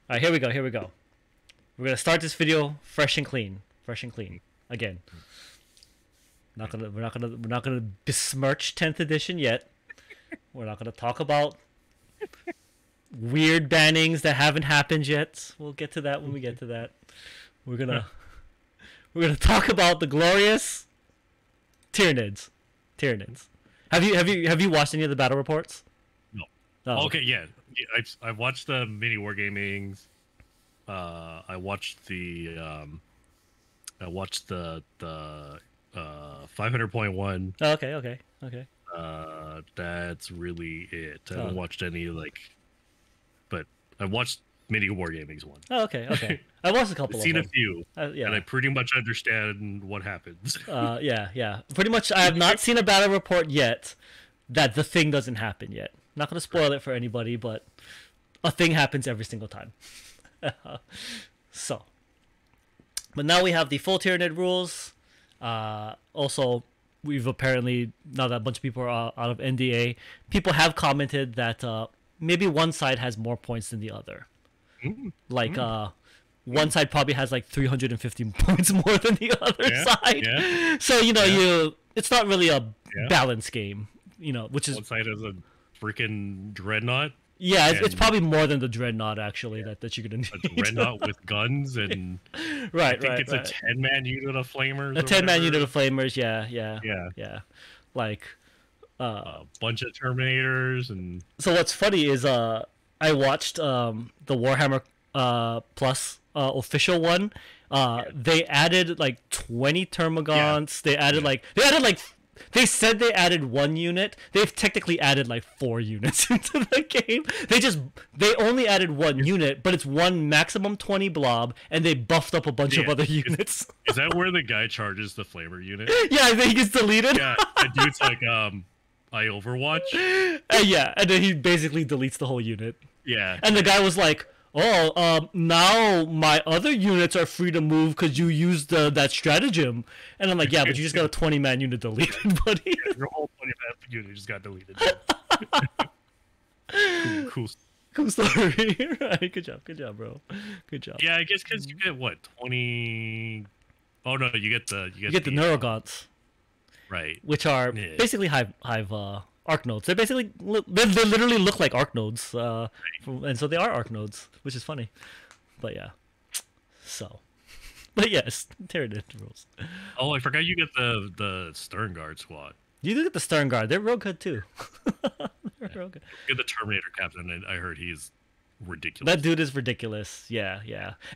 All right, here we go. Here we go. We're gonna start this video fresh and clean. Fresh and clean. Again. We're not gonna besmirch 10th edition yet. We're not gonna talk about weird bannings that haven't happened yet. We'll get to that when we get to that. We're gonna talk about the glorious Tyranids. Tyranids. Have you watched any of the battle reports? No. Oh, okay, yeah. I've watched the mini wargamings. I watched the 500.1. Oh, okay. That's really it. I haven't watched any but I watched mini wargamings one. Oh, okay. I watched a couple. I've seen of a few, yeah, and I pretty much understand what happens. yeah. Pretty much, I have not seen a battle report yet that the thing doesn't happen yet. Not gonna spoil it for anybody, but a thing happens every single time. So, but now we have the full Tyranid rules. Also, we've apparently, now that a bunch of people are out of NDA, people have commented that maybe one side has more points than the other. One side probably has like 350 points more than the other side. Yeah. So it's not really a balance game. Which is one side has a freaking dreadnought. Yeah, it's probably more than the dreadnought actually that you're gonna need. A dreadnought with guns and right. I think it's a 10-man unit of flamers. A 10-man unit of flamers, yeah. Like a bunch of Terminators and. So what's funny is I watched the Warhammer Plus official one. They added like 20 Termagants. Yeah. They said they added 1 unit. They've technically added like 4 units into the game. They only added 1 unit, but it's one maximum 20 blob, and they buffed up a bunch of other units. Is that where the guy charges the flamer unit? Yeah, I think he gets deleted. Yeah, that dude's like, I Overwatch. Yeah, and then he basically deletes the whole unit. Yeah. And the guy was like, now my other units are free to move because you used that stratagem. And I'm like, yeah, but you just got a 20-man unit deleted, buddy. Yeah, your whole 20-man unit just got deleted. Cool story. Right, good job, bro. Good job. Yeah, I guess because you get what, 20. Oh no, you get the Neurogaunts, right? Which are basically hive arc nodes. They literally look like arc nodes, and so they are arc nodes, which is funny. But yeah, but yes, Tyranid rules. Oh, I forgot you get the Stern Guard squad. You do get the Stern Guard. They're real good too. They're real good. You get the Terminator captain, and I heard he's ridiculous. That dude is ridiculous. Yeah.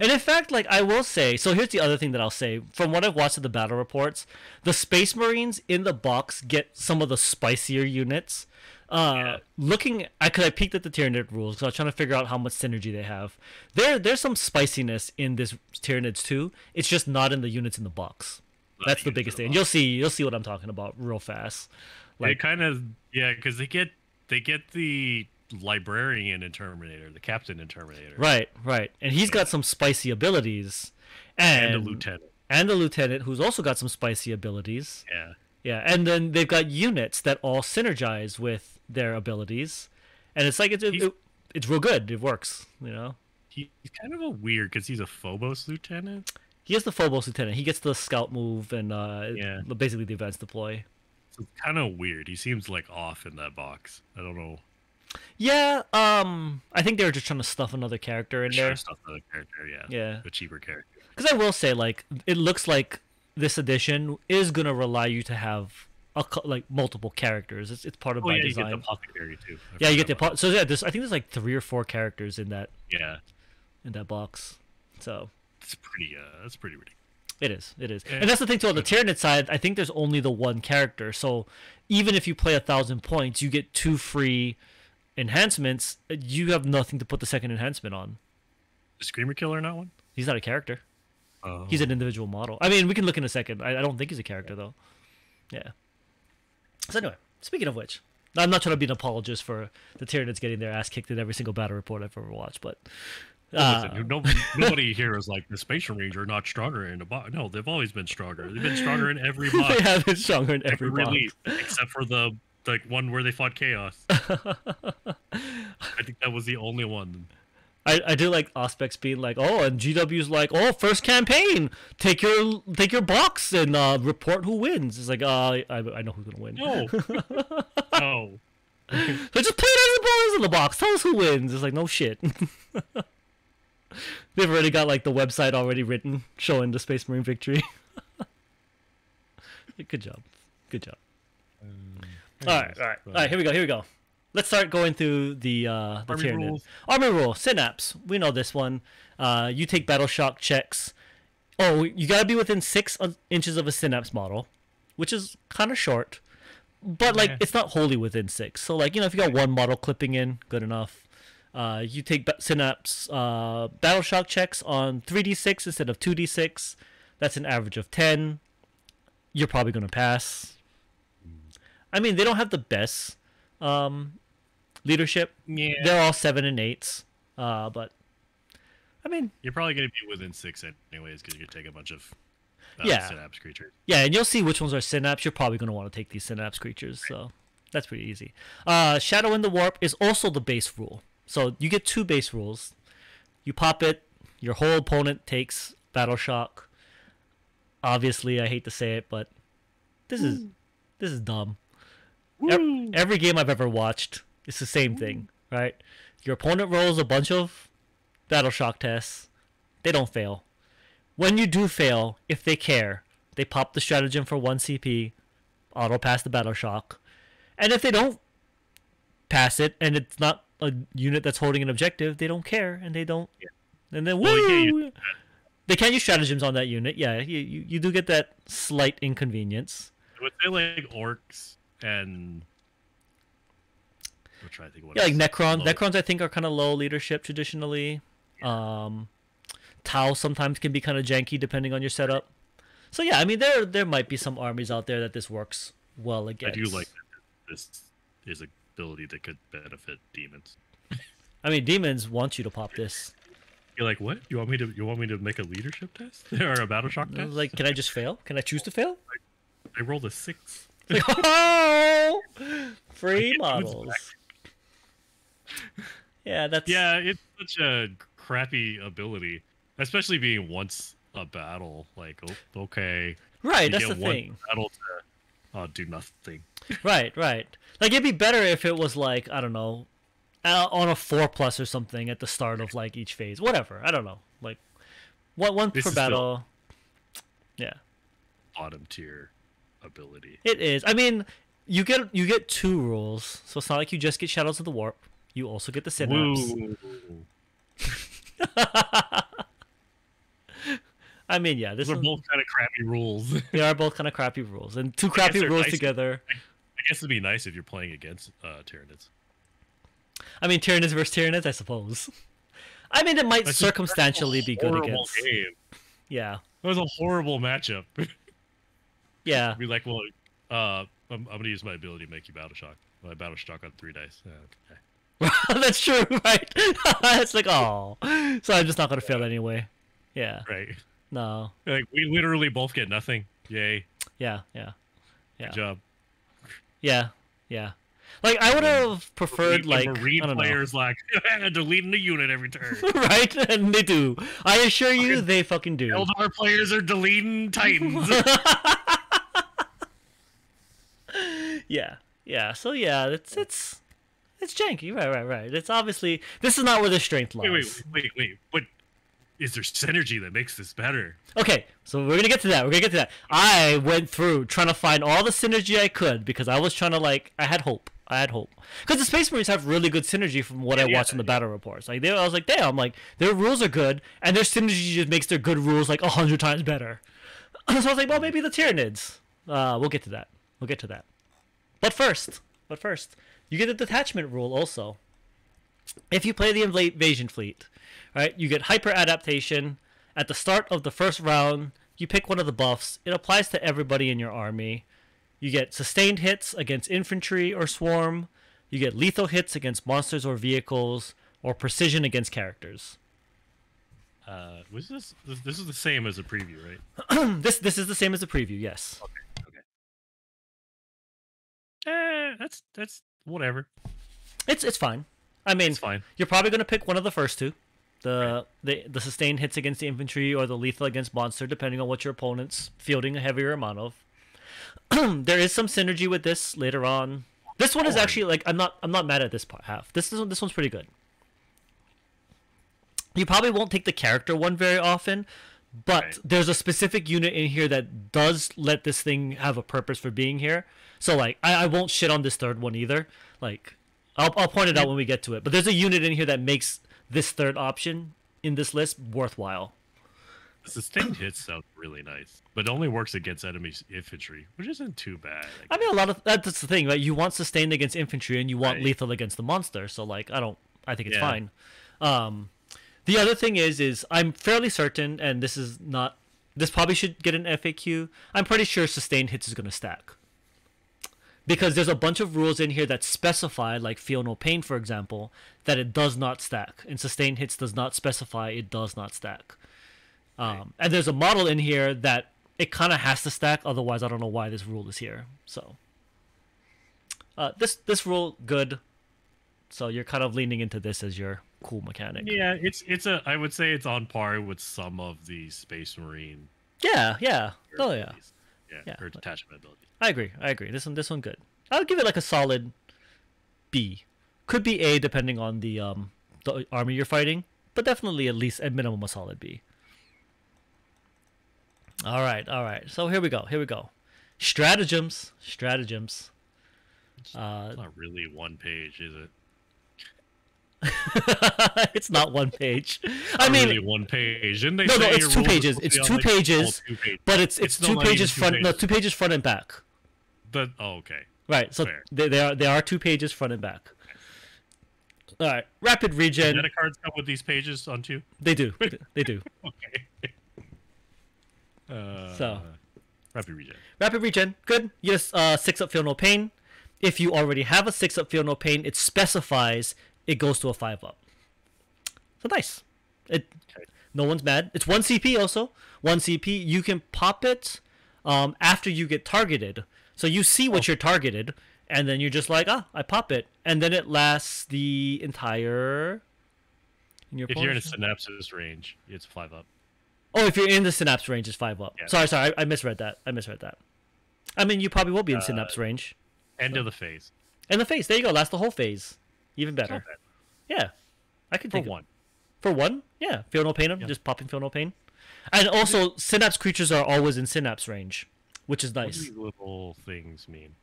And in fact, like, I will say, so here's the other thing that I'll say. From what I've watched of the battle reports, the Space Marines in the box get some of the spicier units. Because I peeked at the Tyranid rules, because I was trying to figure out how much synergy they have. There's some spiciness in this Tyranids too. It's just not in the units in the box. That's the biggest thing. And you'll see what I'm talking about real fast. Like, because they get the librarian in Terminator, the captain in Terminator. Right. And he's got some spicy abilities. And the lieutenant, who's also got some spicy abilities. Yeah. Yeah, and then they've got units that all synergize with their abilities. And it's like, it's real good. It works, He's kind of a weird, because he's a Phobos lieutenant. He is the Phobos lieutenant. He gets the scout move and basically the advanced deploy. So it's kind of weird. He seems like off in that box. I don't know. Yeah, I think they were just trying to stuff another character in there. Stuff another character, yeah. Yeah. A cheaper character. Because I will say, like, it looks like this edition is going to rely you to have multiple characters. It's part of by design. You get the apothecary too. You get the so yeah. I think there's like 3 or 4 characters in that. Yeah. In that box, so. It's pretty. That's pretty ridiculous. It is, and that's the thing too. On the Tyranid side, I think there's only the 1 character. So even if you play 1,000 points, you get 2 free enhancements. You have nothing to put the second enhancement on. Is Screamer Killer not one? He's not a character. He's an individual model. I mean, we can look in a second. I don't think he's a character though. Yeah. So anyway, speaking of which, I'm not trying to be an apologist for the Tyranids getting their ass kicked in every single battle report I've ever watched, but. Listen, nobody here is like the Space Marines are not stronger in the box. No, they've always been stronger. They've been stronger in every box. They have been stronger in every box. Release, except for the one where they fought Chaos. I think that was the only one. I do like Auspex being like, oh, and GW's like, oh, first campaign, take your box and report who wins. It's like, I know who's gonna win. No. No. So just put it as in the box. Tell us who wins. It's like, no shit. They've already got like the website already written showing the Space Marine victory. Good job. Good job. All right. Here we go. Let's start going through the Army rules. Army rule. Synapse. We know this one. You take battle shock checks. Oh, you gotta be within 6 inches of a synapse model, which is kind of short, but like it's not wholly within 6. So like, if you got one model clipping in, good enough. You take synapse battle shock checks on 3d6 instead of 2d6. That's an average of 10. You're probably gonna pass. I mean, they don't have the best leadership. Yeah. They're all 7 and 8s. But I mean, you're probably going to be within 6 anyways because you take a bunch of synapse creatures. Yeah, and you'll see which ones are synapse. You're probably going to want to take these synapse creatures, so that's pretty easy. Shadow in the Warp is also the base rule. So you get 2 base rules. You pop it, your whole opponent takes battle shock. Obviously, I hate to say it, but this is dumb. Every game I've ever watched, it's the same thing, right? Your opponent rolls a bunch of battle shock tests. They don't fail. When you do fail, if they care, they pop the stratagem for 1 CP, auto pass the battle shock. And if they don't pass it, and it's not a unit that's holding an objective, they don't care, and they don't. Yeah. And then woo! They can't use stratagems on that unit. Yeah, you do get that slight inconvenience. I would say like orcs and I'm trying to think what like Necrons. Necrons I think are kind of low leadership traditionally. Yeah. Tau sometimes can be kind of janky depending on your setup. So yeah, I mean there might be some armies out there that this works well against. I do like that this is a ability that could benefit demons. I mean, demons want you to pop this. You're like, what? You want me to make a leadership test or a battle shock test? Like, can I just fail? Can I choose to fail? I rolled a 6. Like, oh, free models. Yeah, it's such a crappy ability, especially being once a battle. Like, oh, okay, right. That's the thing. Battle to do nothing. Right. Like, it'd be better if it was like, I don't know, on a 4+ or something at the start of like each phase. Whatever. I don't know. Like, one per battle. Yeah. Bottom tier ability. It is. I mean, you get 2 rules, so it's not like you just get Shadows of the Warp. You also get the synapse. I mean, yeah, these are both kind of crappy rules. They are both kind of crappy rules, and 2 crappy rules together. I guess it'd be nice if you're playing against Tyranids. I mean, Tyranids versus Tyranids, I suppose. I mean, it might circumstantially be good against. Game. Yeah. It was a horrible matchup. Yeah. Be like, well, I'm gonna use my ability to make you battle shock. My battle shock on 3 dice. Okay. That's true, right? It's like, oh, so I'm just not gonna fail anyway. Yeah. Right. No. Like we literally both get nothing. Yay. Yeah. Good job. Yeah. Like I would have preferred like Marine players like deleting the unit every turn. Right, and they do. I assure you, they fucking do. Eldar players are deleting Titans. Yeah. So yeah, it's janky. Right. It's obviously this is not where the strength lies. Wait. But is there synergy that makes this better? Okay, so we're gonna get to that. I went through trying to find all the synergy I could because I was trying to I had hope. Because the Space Marines have really good synergy from what I watched in the battle reports. Like I was like, damn, like their rules are good, and their synergy just makes their good rules like 100 times better. So I was like, well, maybe the Tyranids. We'll get to that. But first, you get the detachment rule also. If you play the invasion fleet, right, you get hyper adaptation. At the start of the first round, you pick one of the buffs. It applies to everybody in your army. You get sustained hits against infantry or swarm. You get lethal hits against monsters or vehicles, or precision against characters. Was this is the same as a preview, right? This is the same as the preview, yes. Okay. That's whatever. It's fine. I mean, it's fine. You're probably going to pick one of the first 2. The sustained hits against the infantry or the lethal against monster, depending on what your opponent's fielding a heavier amount of. There is some synergy with this later on. This one is actually like I'm not mad at this part half. This one's pretty good. You probably won't take the character one very often, but there's a specific unit in here that does let this thing have a purpose for being here. So like I won't shit on this third one either. Like I'll point it out when we get to it. But there's a unit in here that makes this third option in this list worthwhile. The sustained hits sound really nice, but it only works against enemy infantry, which isn't too bad. I mean, a lot of that's the thing, right? You want sustained against infantry, and you want lethal against the monster. So, like, I think it's fine. The other thing is I'm fairly certain, and this probably should get an FAQ. I'm pretty sure sustained hits is going to stack, because there's a bunch of rules in here that specify, like feel no pain, for example, that it does not stack, and sustained hits does not specify it does not stack. And there's a model in here that it kind of has to stack, otherwise I don't know why this rule is here. So this rule good. So you're kind of leaning into this as your cool mechanic. Yeah, I would say it's on par with some of the Space Marine. Yeah. Oh yeah. Or detachment abilities. I agree. This one good. I would give it like a solid B. Could be A depending on the army you're fighting, but definitely at least at minimum a solid B. All right. So here we go. Stratagems. It's not really one page, is it? It's not one page. I mean, really one page. Didn't they no, it's 2 pages. It's 2 pages, but it's 2 pages front. No, 2 pages front and back. Okay. Right. So they are 2 pages front and back. All right. Rapid regen. Meta cards come with these pages on too. They do. Okay. So, rapid regen, good. Yes, 6-up feel no pain. If you already have a 6-up feel no pain, it specifies it goes to a 5-up. So nice. No one's mad. It's 1 CP also. 1 CP. You can pop it after you get targeted. So you see what you're targeted, and then you're just like, I pop it, and then it lasts the entire. If you're in a synapses range, it's 5-up. Oh, if you're in the synapse range, it's 5-up. Yeah. Sorry, I misread that. I mean, you probably will be in synapse range. End of the phase. End of the phase. There you go. That's the whole phase. Even better. Yeah, I could take one. For one, yeah. Feel no pain. Just popping feel no pain. And also, synapse creatures are always in synapse range, which is nice. What do these little things mean?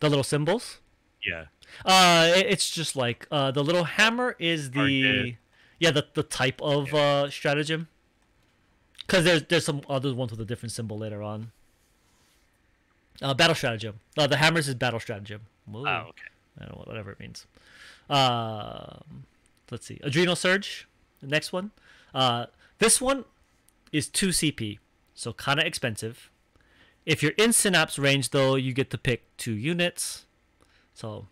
The little symbols. Yeah. It's just like the little hammer is the the type of stratagem. Because there's some other ones with a different symbol later on. Battle stratagem. The hammers is battle stratagem. Whoa. Oh, okay. I don't know, whatever it means. Let's see. Adrenal Surge, the next one. This one is 2 CP, so kind of expensive. If you're in synapse range, though, you get to pick 2 units. So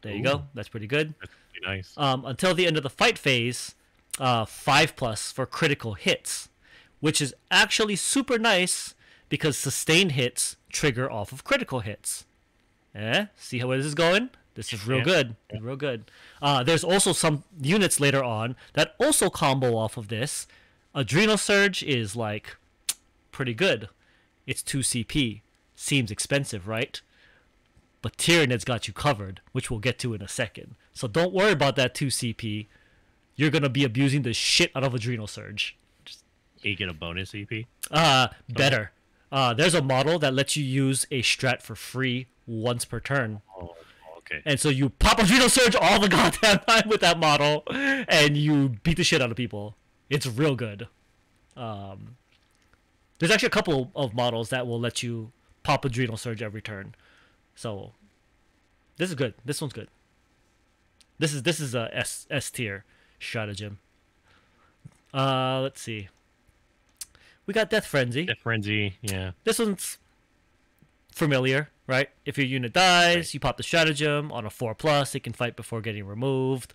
there you go. That's pretty good. That's pretty nice. Until the end of the fight phase, 5+ for critical hits, which is actually super nice because sustained hits trigger off of critical hits. See how this is going? This is real good. It's real good. There's also some units later on that also combo off of this. Adrenal Surge is like pretty good. It's 2 CP. Seems expensive, right? But Tyranids got you covered, which we'll get to in a second. So don't worry about that 2 CP. You're going to be abusing the shit out of Adrenal Surge. You get a bonus CP? Better. There's a model that lets you use a strat for free once per turn. Oh, okay. And so you pop Adrenal Surge all the goddamn time with that model, and you beat the shit out of people. It's real good. There's actually a couple of models that will let you pop Adrenal Surge every turn. So this is good. This one's good. This is a S tier stratagem. Let's see. We got Death Frenzy. Death Frenzy, yeah. This one's familiar, right? If your unit dies, you pop the stratagem on a 4+. It can fight before getting removed.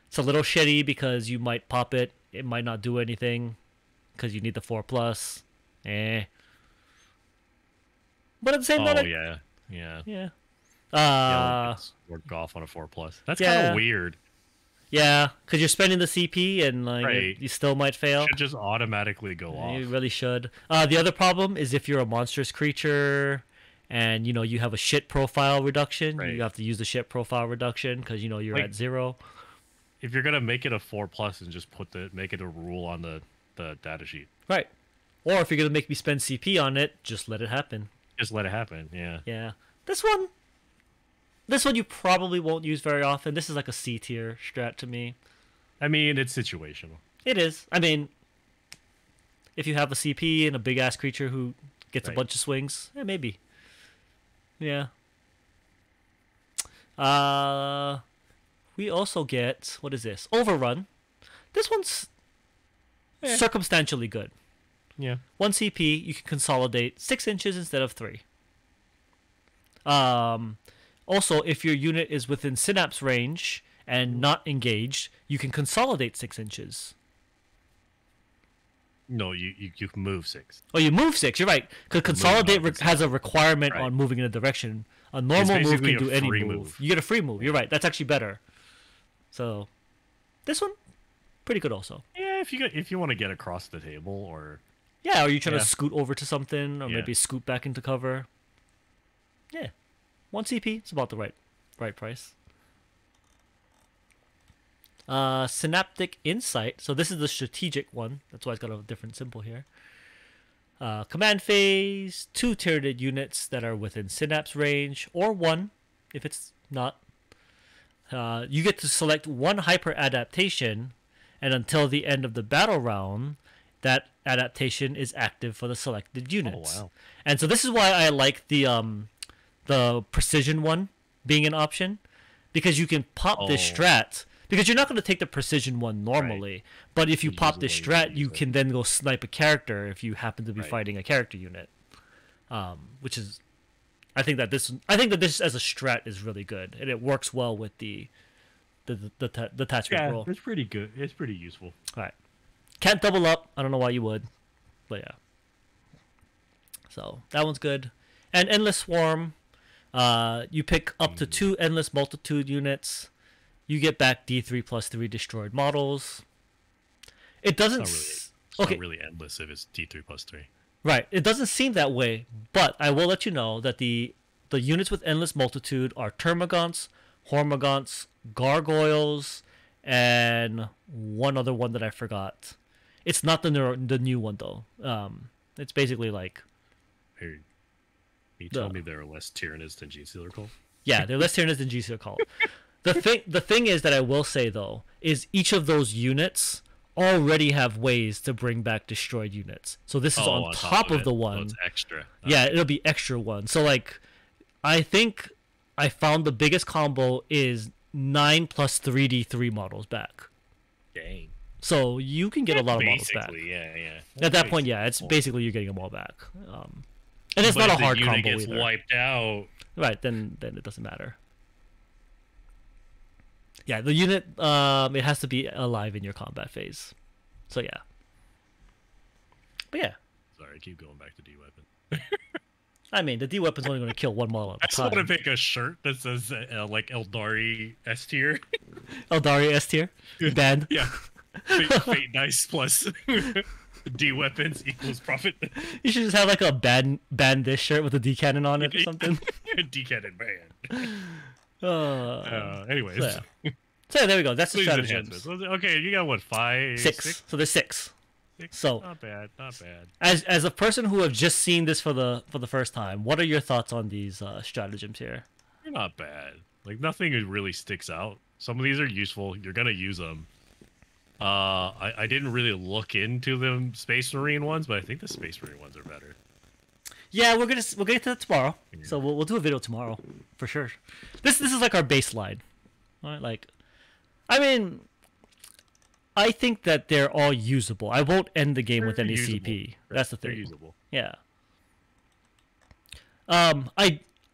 It's a little shitty because you might pop it. It might not do anything because you need the 4+. But at the same time, yeah. Yeah. Work off on a 4+. That's kind of weird. Yeah, because you're spending the CP and like Right. you still might fail. Should just automatically go off. You really should. The other problem is if you're a monstrous creature and you have a shit profile reduction, Right. you have to use the shit profile reduction because you're Like, at 0. if you're gonna make it a 4+ and just make it a rule on the data sheet. Right. Or if you're gonna make me spend CP on it, just let it happen. Just let it happen. Yeah. Yeah. This one you probably won't use very often. This is like a C tier strat to me. I mean, it's situational. It is. I mean, if you have a CP and a big ass creature who gets Right. a bunch of swings, maybe. Yeah. We also get, what is this? Overrun. This one's circumstantially good. Yeah. 1 CP, you can consolidate 6 inches instead of 3. Also, if your unit is within synapse range and not engaged, you can consolidate 6 inches. No, you can move 6. Oh, you move 6. You're right. Because consolidate has a requirement Right. on moving in a direction. A normal move basically can do a any free move. move. You get a free move. You're right. That's actually better. So, this one, pretty good also. Yeah, if you want to get across the table, or Yeah, or you trying Yeah. to scoot over to something, or Yeah. maybe scoot back into cover. Yeah, 1 CP. It's about the right price. Synaptic Insight. So this is the strategic one. That's why it's got a different symbol here. Command phase, 2 Tyranid units that are within synapse range, or 1 if it's not. You get to select 1 hyper adaptation, and until the end of the battle round, that adaptation is active for the selected units. wow. And so this is why I like the precision one being an option, because you can pop this strat. Because you're not going to take the precision one normally, but if you pop this strat, you can then go snipe a character if you happen to be fighting a character unit. Which is, I think that this as a strat is really good, and it works well with the attachment roll. it's pretty good. It's pretty useful. All right, can't double up. I don't know why you would, but yeah. So that one's good, and Endless Swarm. You pick up to 2 Endless Multitude units. You get back D3 plus 3 destroyed models. It doesn't. It's not really endless if it's D3 plus 3. Right. It doesn't seem that way, but I will let you know that the units with Endless Multitude are Termagants, Hormagaunts, Gargoyles, and one other one that I forgot. It's not the new one though. It's basically like. Hey, you tell me there are less Tyranids than G-Sealer Cult? Yeah, they're less Tyranids than G-Sealer Cult. The thing is that I will say though is each of those units already have ways to bring back destroyed units. So this is on top of the one. So it's extra. Yeah, it'll be extra one. So like, I think I found the biggest combo is 9 plus 3D3 models back. Dang. So you can get a lot of models back. Yeah. At that point, yeah, it's basically you're getting them all back. And it's not a hard combo gets either. wiped out. Right, then it doesn't matter. Yeah, the unit it has to be alive in your combat phase. So yeah. But yeah. Sorry, I keep going back to D-Weapon. I mean, the D weapon's only going to kill one model at I a just time. want to make a shirt that says like Eldari S tier. Eldari S tier banned. Yeah. Fate dice plus D weapons equals profit. You should just have like a ban this shirt with a D cannon on it or something. D cannon ban. Anyways. So, yeah. So there we go. That's the Please strategies. Okay, you got what, 5? 6. So there's 6. 6? So not bad, not bad. As a person who have just seen this for the first time, what are your thoughts on these stratagems here? They're not bad. Like nothing really sticks out. Some of these are useful. You're gonna use them. I didn't really look into the Space Marine ones, but I think the Space Marine ones are better. Yeah, we'll get to that tomorrow. Yeah. So we'll do a video tomorrow for sure. This is like our baseline, right? Like, I mean, I think that they're all usable. I won't end the game with any usable. CP. That's the thing. They're usable. Yeah.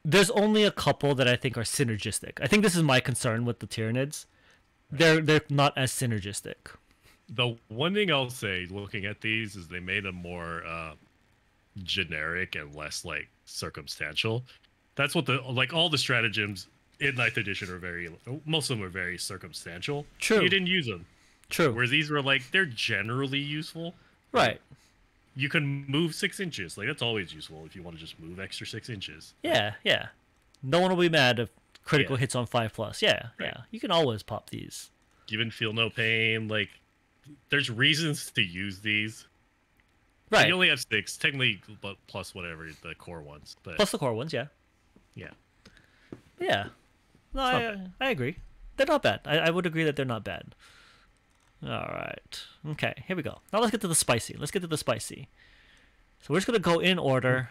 There's only a couple that I think are synergistic. I think this is my concern with the Tyranids. They're not as synergistic. The one thing I'll say, looking at these, is they made them more generic and less like circumstantial. That's what all the stratagems in Ninth Edition are very, most of them are very circumstantial. True. You didn't use them. True. Whereas these were like, they're generally useful. Right. You can move 6 inches. Like, that's always useful if you want to just move extra 6 inches. Yeah, yeah. No one will be mad if critical Yeah. hits on 5+. Yeah, Right. yeah. You can always pop these. Even feel no pain. Like, there's reasons to use these. Right. You only have 6, technically, but plus whatever the core ones. But Plus the core ones, yeah. yeah, Yeah. No, I agree. They're not bad. I would agree that they're not bad. All right. Okay, here we go. Now let's get to the spicy. So we're just going to go in order.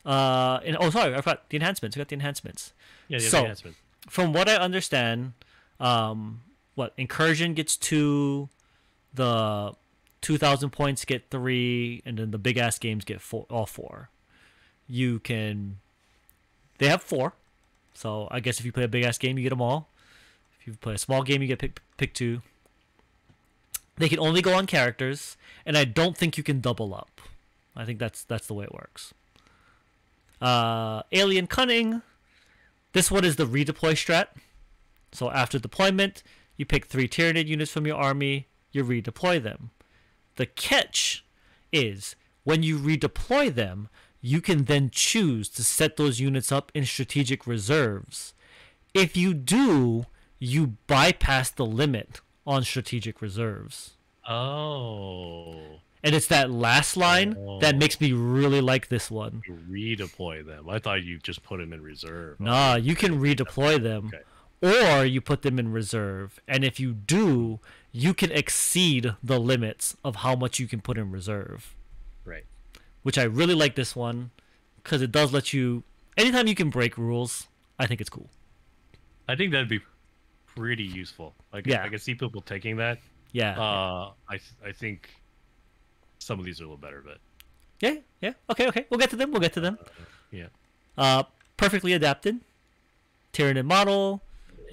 Sorry, I forgot the enhancements. We got the enhancements. yeah. So, The enhancement. from what I understand, Incursion gets 2, the 2,000 points get 3, and then the big ass games get 4, all 4. They have 4, so I guess if you play a big ass game, you get them all. If you play a small game, you get pick 2. They can only go on characters, and I don't think you can double up. I think that's the way it works. Alien Cunning. This one is the redeploy strat. So after deployment, you pick 3 Tyranid units from your army, you redeploy them. The catch is when you redeploy them, you can then choose to set those units up in strategic reserves. If you do, you bypass the limit on strategic reserves. Oh. And it's that last line that makes me really like this one. You redeploy them. I thought you just put them in reserve. Nah, you can redeploy them. Okay. Or you put them in reserve. And if you do, you can exceed the limits of how much you can put in reserve. Right. Which I really like this one, because it does let you... Anytime you can break rules, I think it's cool. I think that'd be pretty useful. Yeah. I can see people taking that. Yeah. I think some of these are a little better, but Yeah. Okay. We'll get to them. yeah. Perfectly adapted. Tyranid model.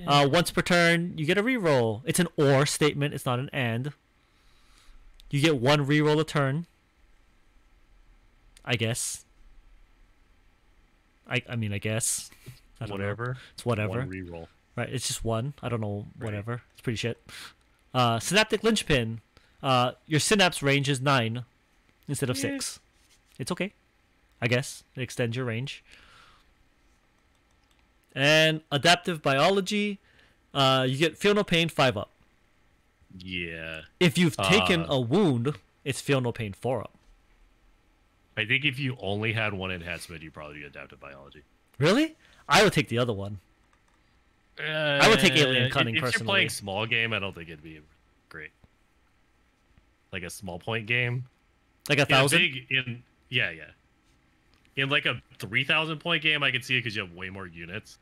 Once per turn, you get a reroll. It's an or statement. It's not an and. You get 1 reroll a turn. I guess. I guess. I don't know. Whatever. It's whatever. 1 reroll. Right, it's just 1. I don't know, whatever. Right. It's pretty shit. Synaptic Linchpin. Your synapse range is 9 instead of 6. It's okay. I guess. It extends your range. And Adaptive Biology. You get Feel No Pain 5 up. Yeah. If you've taken a wound, it's Feel No Pain 4 up. I think if you only had 1 enhancement, you'd probably do adaptive biology. Really? I would take the other one. I would take Alien Cunning if personally. If you're playing small game, I don't think it'd be great. Like a small point game. Like 1,000? Yeah. In like a 3,000 point game, I can see it because you have way more units.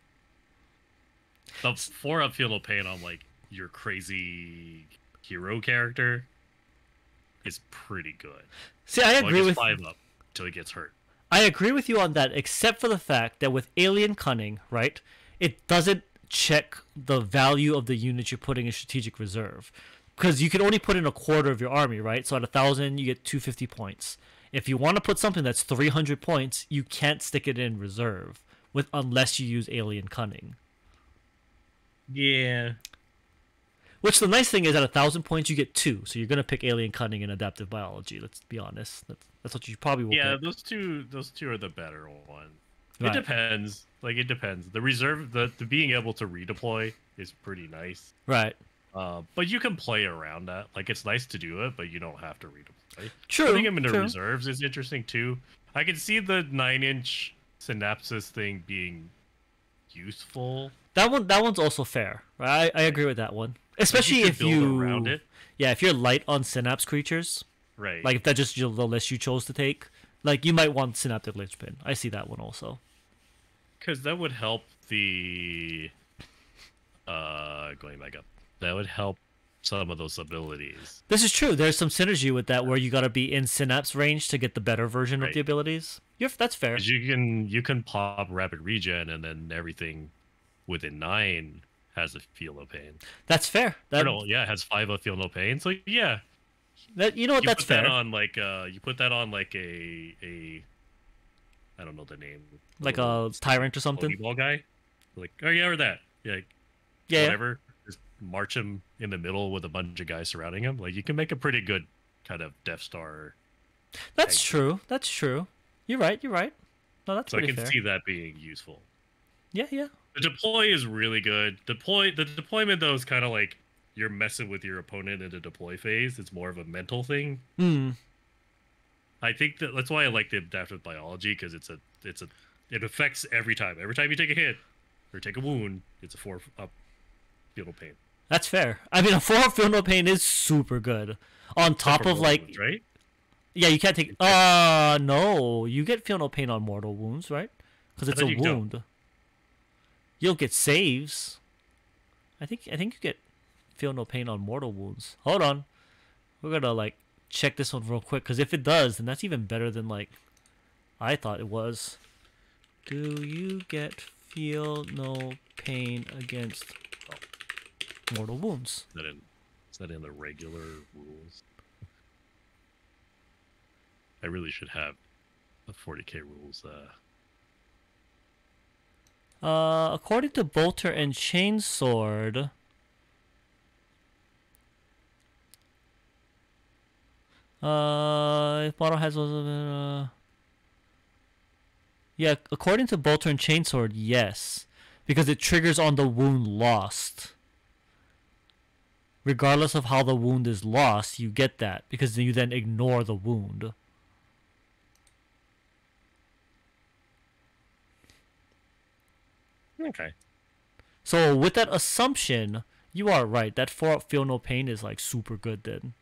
The 4 up Feel No Pain on like your crazy hero character is pretty good. See, I agree with 5 up until he gets hurt. I agree with you on that, except for the fact that with Alien Cunning, right, it doesn't check the value of the unit you're putting in strategic reserve, because you can only put in a quarter of your army, right? So at 1,000, you get 250 points. If you want to put something that's 300 points, you can't stick it in reserve unless you use Alien Cunning. Yeah. Which the nice thing is, at 1,000 points, you get 2. So you're gonna pick Alien Cunning and Adaptive Biology. Let's be honest. That's what you probably will. Yeah, pick. those two are the better ones. Right. It depends. Like it depends. The reserve, the being able to redeploy is pretty nice. Right. But you can play around that. Like it's nice to do it, but you don't have to redeploy. True. Putting them into true. reserves is interesting too. I can see the 9-inch synapses thing being useful. That one's also fair. Right? I agree with that one. Especially could if build you around it. Yeah, if you're light on synapse creatures. Right. Like if that's just the list you chose to take. Like you might want Synaptic Linchpin. I see that one also. Because that would help the going back up. That would help some of those abilities. This is true. There's some synergy with that where you gotta be in synapse range to get the better version of Right. the abilities. That's fair. 'Cause you can pop rapid regen and then everything within 9 has a feel no pain. That's fair. It has 5 of feel no pain. So yeah, You know what? you That's put fair. that on like you put that on like a I don't know the name. Like a tyrant or something. Pokeball guy. Like, oh yeah, or that. Yeah, like, Yeah. whatever. Just march him in the middle with a bunch of guys surrounding him. Like, you can make a pretty good kind of Death Star. That's tank. true. That's true. You're right. You're right. No, that's So I pretty can fair. see that being useful. Yeah, yeah. The deploy is really good. The deployment though is kind of like you're messing with your opponent in the deploy phase. It's more of a mental thing. Hmm. I think that's why I like the adaptive biology, because it affects every time. Every time you take a hit or take a wound, it's a 4-up field of pain. That's fair. I mean, a 4-up Feel No Pain is super good. On top Except of for like, wounds, right? yeah, you can't take. No, you get Feel No Pain on mortal wounds, right? Because it's thought a you don't. wound. You don't get saves. I think you get Feel No Pain on mortal wounds. Hold on, we're gonna like check this one real quick, because if it does, then that's even better than like I thought it was. Do you get Feel No Pain against mortal wounds? Is that in the regular rules? I really should have the 40k rules. According to Bolter and Chainsword, if model has yeah, according to Bolter and Chainsword, yes, because it triggers on the wound lost. Regardless of how the wound is lost, you get that because you then ignore the wound. Okay. So with that assumption, you are right. That 4-up Feel No Pain is like super good then.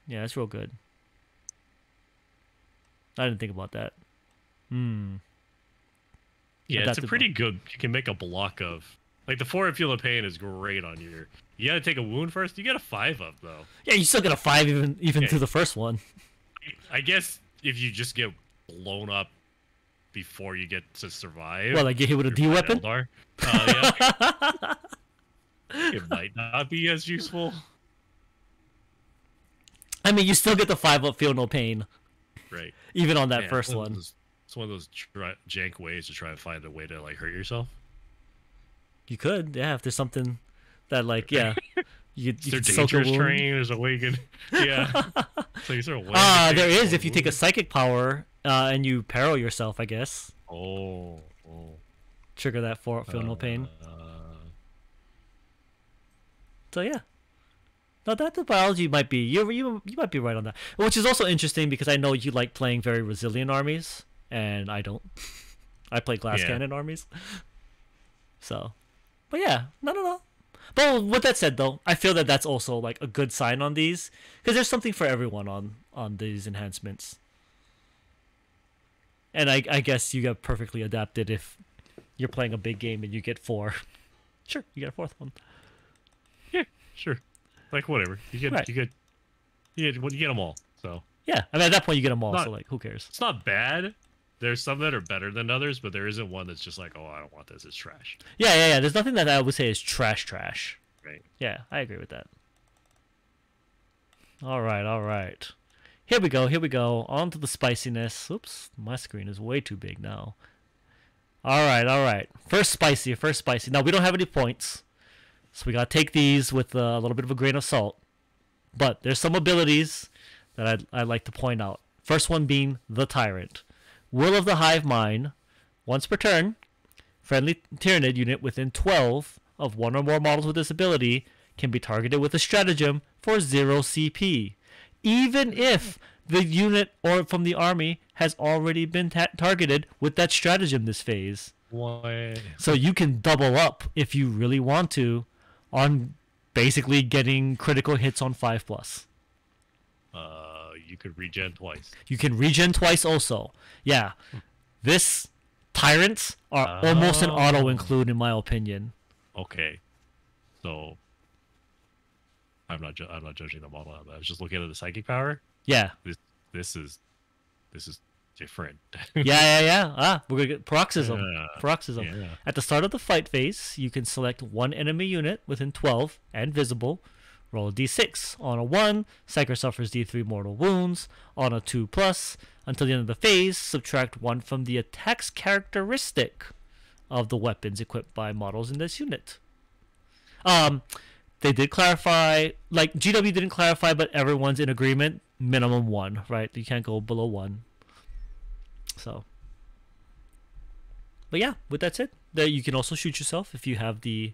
Yeah, it's real good. I didn't think about that. Yeah, it's a Adaptive pretty good. You can make a block of like the 4 feel of pain is great on your. You got to take a wound first. You get a 5-up though. Yeah, you still get a 5 even Yeah. through the first one. I guess if you just get blown up before you get to survive. Well, like get hit with a you're D fine, weapon? Eldar. Yeah. It might not be as useful. I mean, you still get the 5-up Feel No Pain, Right. even on that Man, first one. It's one of those jank ways to try and find a way to like hurt yourself. You could, yeah, if there's something that like, yeah, you Is there could soak a dangerous wound. terrain? There's a way you can. Yeah. So is there a way? There is if you take a psychic power and you peril yourself, I guess. Oh. Trigger that 4-up Feel No Pain. So yeah. No, that the biology might be you might be right on that, which is also interesting because I know you like playing very resilient armies, and I don't. I play glass cannon armies. So, but yeah, no. But with that said, though, I feel that that's also like a good sign on these because there's something for everyone on these enhancements, and I guess you get perfectly adapted if you're playing a big game and you get 4. Sure, you get a 4th one. Yeah, sure. Like whatever you get, Right. you get them all. So Yeah, I mean at that point you get them all, Not- so like who cares? it's not bad. There's some that are better than others, but there isn't one that's just like, oh, I don't want this. It's trash. Yeah. There's nothing that I would say is trash. Right. Yeah, I agree with that. All right. Here we go. On to the spiciness. Oops, my screen is way too big now. All right. First spicy. Now we don't have any points, so we gotta take these with a little bit of a grain of salt. But there's some abilities that I'd like to point out. First one being the Tyrant. Will of the Hive Mind. Once per turn, friendly Tyranid unit within 12 of one or more models with this ability can be targeted with a stratagem for 0 CP, even if the unit or from the army has already been targeted with that stratagem this phase. Why? So you can double up if you really want to on basically getting critical hits on 5+. You could regen twice. You can regen twice also. Yeah. This Tyrants are almost an auto include in my opinion. Okay. So I'm not judging the model on that. I was just looking at the psychic power. Yeah. This is different. Yeah. We're gonna get paroxysm. Yeah. At the start of the fight phase, you can select one enemy unit within 12 and visible. Roll a d6. On a 1, Psyker suffers d3 mortal wounds. On a 2+, until the end of the phase, subtract 1 from the attack's characteristic of the weapons equipped by models in this unit. They did clarify, like GW didn't clarify, but everyone's in agreement. Minimum 1, right? You can't go below 1. So, but yeah, with that said, there you can also shoot yourself if you have the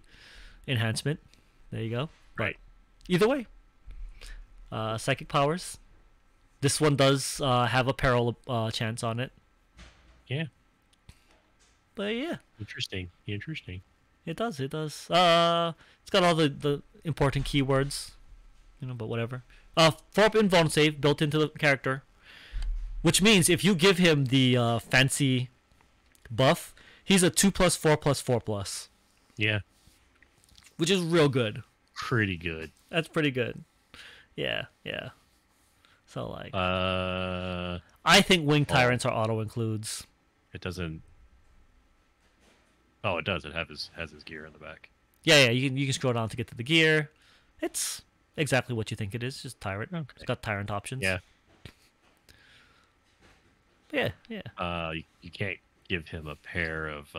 enhancement. There you go. Right. Either way, psychic powers. This one does have a peril chance on it. Yeah. But yeah, Interesting. it does. It's got all the important keywords, but whatever. 4-up invuln save built into the character, which means if you give him the fancy buff, he's a 2+, 4+, 4+. Yeah. Which is real good. Pretty good. That's pretty good. Yeah. So like, I think wing tyrants are auto includes. It doesn't. Oh, it does. It has his gear in the back. Yeah. You can scroll down to get to the gear. It's exactly what you think it is. Just tyrant. Okay. It's got tyrant options. Yeah. Yeah. You can't give him a pair of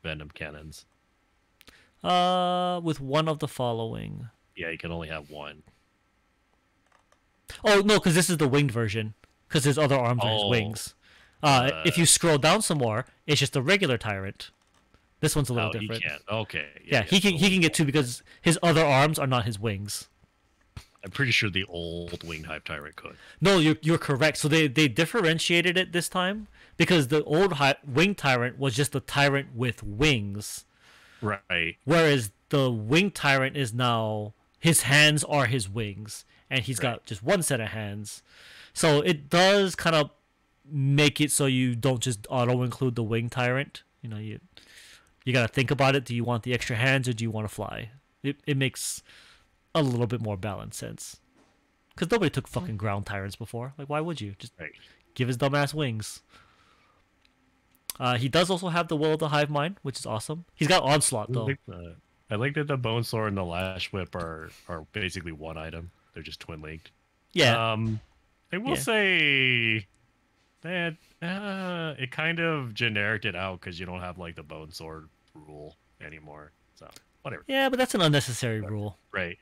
venom cannons. With one of the following. Yeah, you can only have one. Oh no, because this is the winged version. Because his other arms are his wings. If you scroll down some more, it's just a regular tyrant. This one's a little different. He can't. Okay. Yeah, he can get 2 because his other arms are not his wings. I'm pretty sure the old winged hive tyrant could. No, you're correct. So they differentiated it this time because the old winged tyrant was just a tyrant with wings. Right. Whereas the winged tyrant is now his hands are his wings, and he's got just one set of hands. So it does kind of make it so you don't just auto include the winged tyrant. You gotta think about it. Do you want the extra hands or do you want to fly? It makes a little bit more balanced sense. Because nobody took fucking ground tyrants before. Like, why would you? Just give his dumbass wings. He does also have the Will of the Hive Mind, which is awesome. He's got Onslaught, though. I like that the Bone Sword and the Lash Whip are basically one item. They're just twin-linked. Yeah. I will say that it kind of genericked it out because you don't have, like, the Bone Sword rule anymore. So, whatever. Yeah, but that's an unnecessary rule. Right.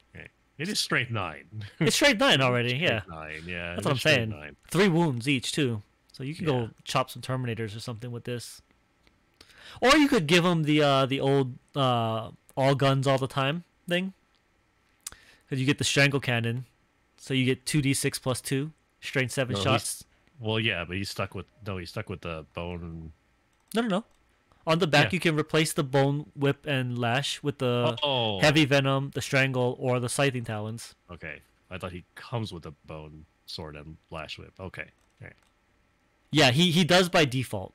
It is strength 9. It's strength 9 already, yeah. 9, yeah. That's what I'm saying. 9. 3 wounds each, too. So you can go chop some Terminators or something with this. Or you could give him the old all guns all the time thing. Because you get the Strangle Cannon. So you get 2d6 plus 2. Strength 7 shots. Well, yeah, but he's stuck with the bone. No. On the back, you can replace the Bone Whip and Lash with the Heavy Venom, the Strangle, or the Scything Talons. Okay. I thought he comes with the Bone Sword and Lash Whip. Okay. All right. Yeah, he does by default.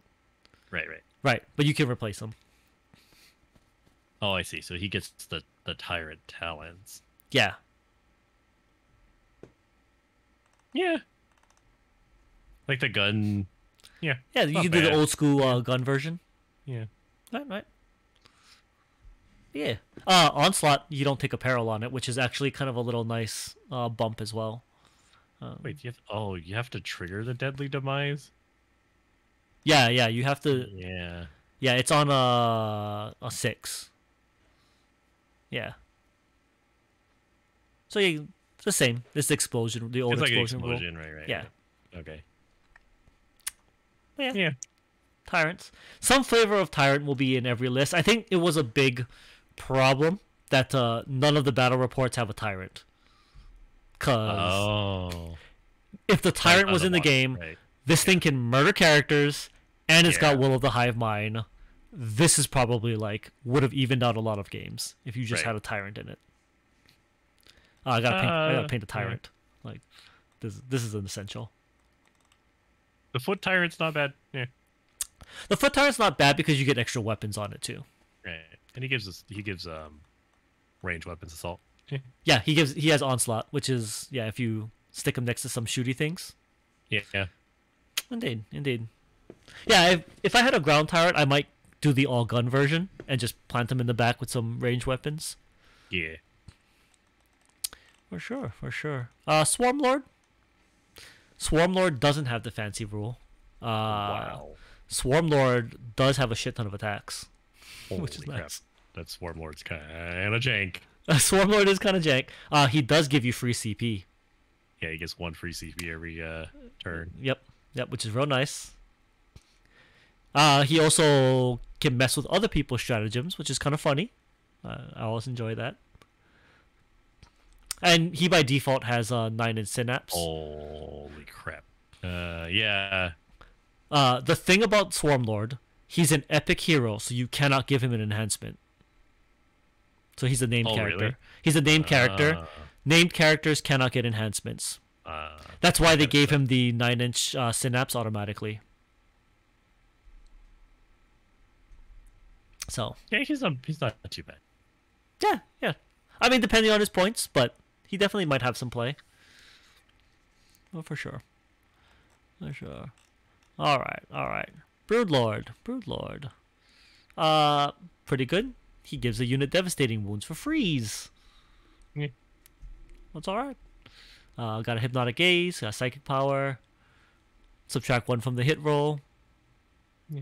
Right. But you can replace him. Oh, I see. So he gets the Tyrant Talons. Yeah. Yeah. Like the gun. Yeah. Yeah, you can do the old school gun version. Yeah. Right. Yeah. Onslaught, you don't take a peril on it, which is actually kind of a little nice bump as well. Wait, you have to trigger the Deadly Demise? Yeah, you have to. Yeah. Yeah, it's on a 6. Yeah. So it's the same. It's the explosion, the old it's like explosion rule. Right. Yeah. Okay. Yeah. Tyrants. Some flavor of tyrant will be in every list. I think it was a big problem that none of the battle reports have a tyrant. Because if the tyrant was in the game, this thing can murder characters, and it's got Will of the Hive Mind. This is probably would have evened out a lot of games if you just had a tyrant in it. I gotta paint a tyrant. Yeah. Like this is an essential. The foot tyrant's not bad. Yeah. The foot tyrant's not bad because you get extra weapons on it too. Right. And he gives range weapons assault. Yeah, he has onslaught, which is if you stick him next to some shooty things. Yeah. Indeed. Yeah, if I had a ground tyrant, I might do the all gun version and just plant him in the back with some range weapons. Yeah. For sure. Swarmlord. Swarmlord doesn't have the fancy rule. Wow. Swarmlord does have a shit ton of attacks. which is Holy crap. nice. That Swarm Lord's kind of jank. Swarm Lord is kind of jank. He does give you free CP. Yeah, he gets 1 free CP every turn. Yep, which is real nice. He also can mess with other people's stratagems, which is kind of funny. I always enjoy that. And he by default has 9-inch synapse. Holy crap. Yeah. The thing about Swarm Lord, he's an epic hero, so you cannot give him an enhancement. So he's a named character. Really? He's a named character. Named characters cannot get enhancements. That's why they gave him the 9-inch synapse automatically. So yeah, he's not too bad. Yeah. I mean, depending on his points, but he definitely might have some play. Oh, for sure. For sure. All right. Broodlord. Pretty good. He gives a unit devastating wounds for freeze. Yeah. That's all right. Got a hypnotic gaze. Got psychic power. Subtract 1 from the hit roll. Yeah.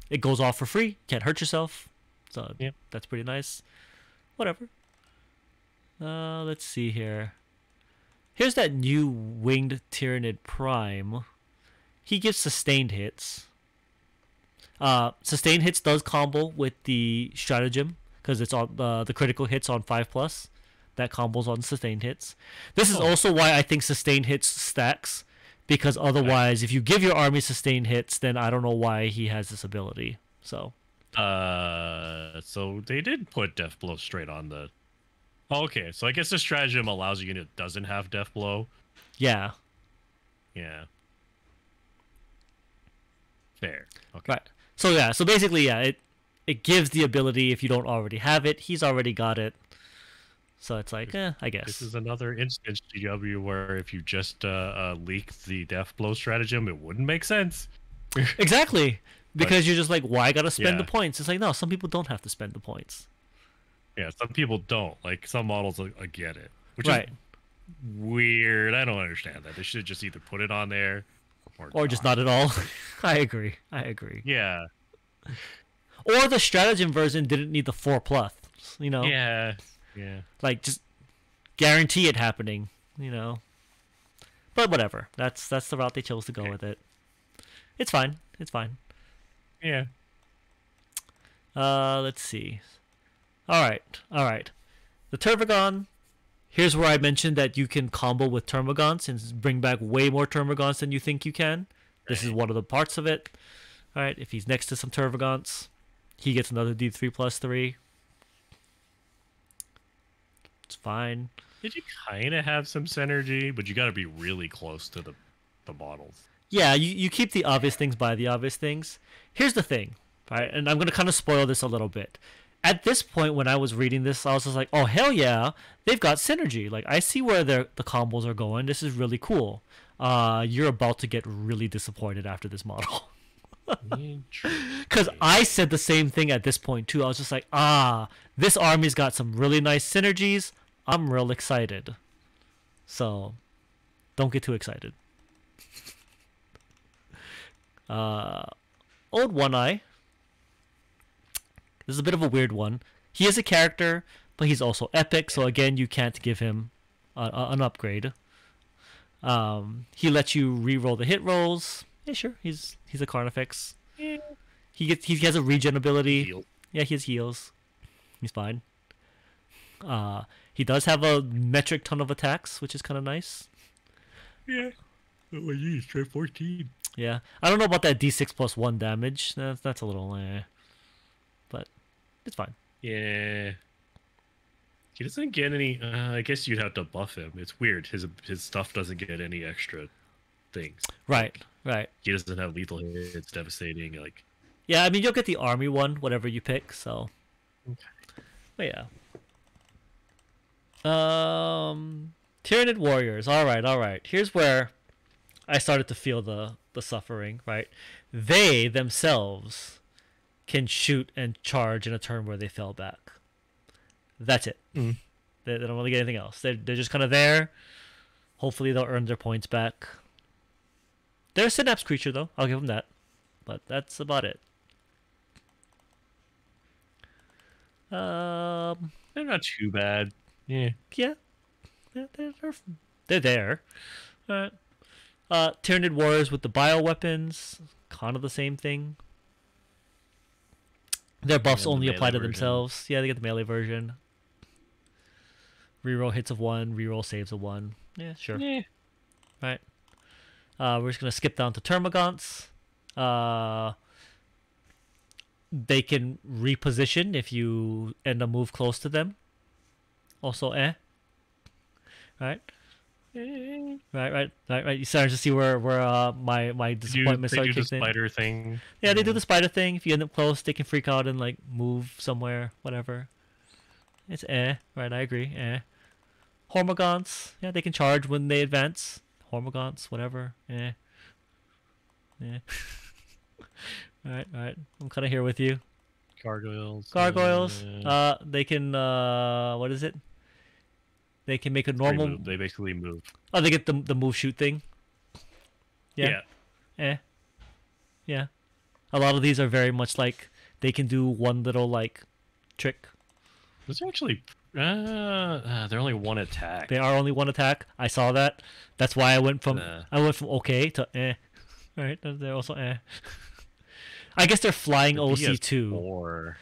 It goes off for free. Can't hurt yourself. So yeah, that's pretty nice. Whatever. Let's see here. Here's that new winged Tyranid Prime. He gives sustained hits. Sustained hits does combo with the stratagem because it's on the critical hits on 5+. That combos on sustained hits. This is also why I think sustained hits stacks, because otherwise, if you give your army sustained hits, then I don't know why he has this ability. So they did put Death Blow straight on the. Okay, so I guess the stratagem allows a unit that doesn't have Death Blow. Yeah. Yeah. Fair. Okay. Right. So basically, it gives the ability if you don't already have it. He's already got it. So it's like, I guess. This is another instance, GW, where if you just leak the Death Blow stratagem, it wouldn't make sense. Exactly. Because you're just like, why gotta spend Yeah. the points? It's like, no, some people don't have to spend the points. Yeah, some people don't. Like, some models get it. Which Right. is weird. I don't understand that. They should just either put it on there Or just not at all. I agree. Yeah. Or the stratagem version didn't need the 4+, you know? Yeah. Like, just guarantee it happening, you know? But whatever. That's the route they chose to go with it. It's fine. Yeah. Let's see. All right. The Tervagon. Here's where I mentioned that you can combo with Termagants and bring back way more Termagants than you think you can. This is one of the parts of it. All right, if he's next to some Tervagants, he gets another D3+3. It's fine. Did you kind of have some synergy, but you got to be really close to the models. Yeah, you keep the obvious things by the obvious things. Here's the thing, right? And I'm going to kind of spoil this a little bit. At this point, when I was reading this, I was just like, oh, hell yeah, they've got synergy. Like, I see where the combos are going. This is really cool. You're about to get really disappointed after this model. Because I said the same thing at this point, too. I was just like, this army's got some really nice synergies. I'm real excited. So, don't get too excited. Old One Eye. This is a bit of a weird one. He is a character, but he's also epic, so again, you can't give him an upgrade. He lets you re-roll the hit rolls. Yeah, sure. He's a Carnifex. Yeah. He has a regen ability. Heal. Yeah, he has heals. He's fine. He does have a metric ton of attacks, which is kind of nice. Yeah. Oh, you straight 14. Yeah, I don't know about that D6+1 damage. That's a little but it's fine. Yeah. He doesn't get any. I guess you'd have to buff him. It's weird. His stuff doesn't get any extra things. Right. He doesn't have lethal hits, devastating. Like. Yeah, I mean you'll get the army one, whatever you pick. So. Okay. But yeah. Tyranid warriors. All right. Here's where I started to feel the suffering. Right. They themselves can shoot and charge in a turn where they fell back. That's it. Mm. They don't really get anything else. They're just kind of there. Hopefully they'll earn their points back. They're a synapse creature, though. I'll give them that. But that's about it. They're not too bad. Yeah. Yeah, they're there. Alright. Tyranid Warriors with the bioweapons, kind of the same thing. Their buffs And the only apply melee to version. themselves. Yeah, they get the melee version. Reroll hits of 1, reroll saves of 1. Yeah, sure. Yeah. Right. We're just gonna skip down to Termagants. They can reposition if you end a move close to them. Also, right. Right. You starting to see where my disappointment They started do the kicking in. spider thing. Yeah, they do the spider thing. If you end up close, they can freak out and like move somewhere, whatever. It's right? I agree. Hormagaunts, yeah, they can charge when they advance. Hormagaunts, whatever. Yeah. All right. I'm kind of here with you. Gargoyles. They can. What is it? They can make a normal. They basically move. Oh, they get the move shoot thing. Yeah. Yeah. A lot of these are very much like they can do one little like trick. Those are actually. They're only one attack. They are only one attack. I saw that. That's why I went from okay to All right, they're also I guess they're flying OC2. BS4.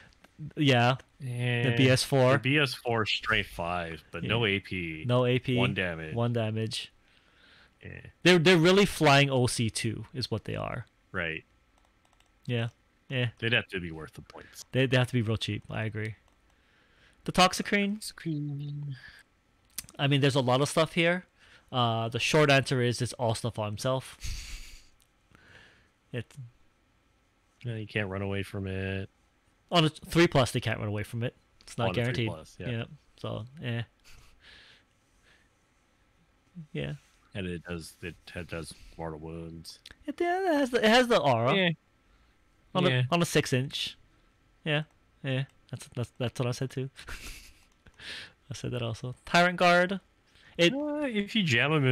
Yeah. The BS4. The BS4 straight 5, but no AP. No AP. 1 damage. 1 damage. Yeah. They're really flying OC2 is what they are. Right. Yeah. They'd have to be worth the points. They have to be real cheap. I agree. The Toxicrene. I mean, there's a lot of stuff here. The short answer is it's all stuff on himself. You can't run away from it. On a 3+, they can't run away from it. It's not On a guaranteed. 3+, yeah. So, yeah. And it does mortal wounds. It has the aura. Yeah. On a 6-inch. Yeah. That's what I said too. I said that also. Tyrant Guard. If you jam him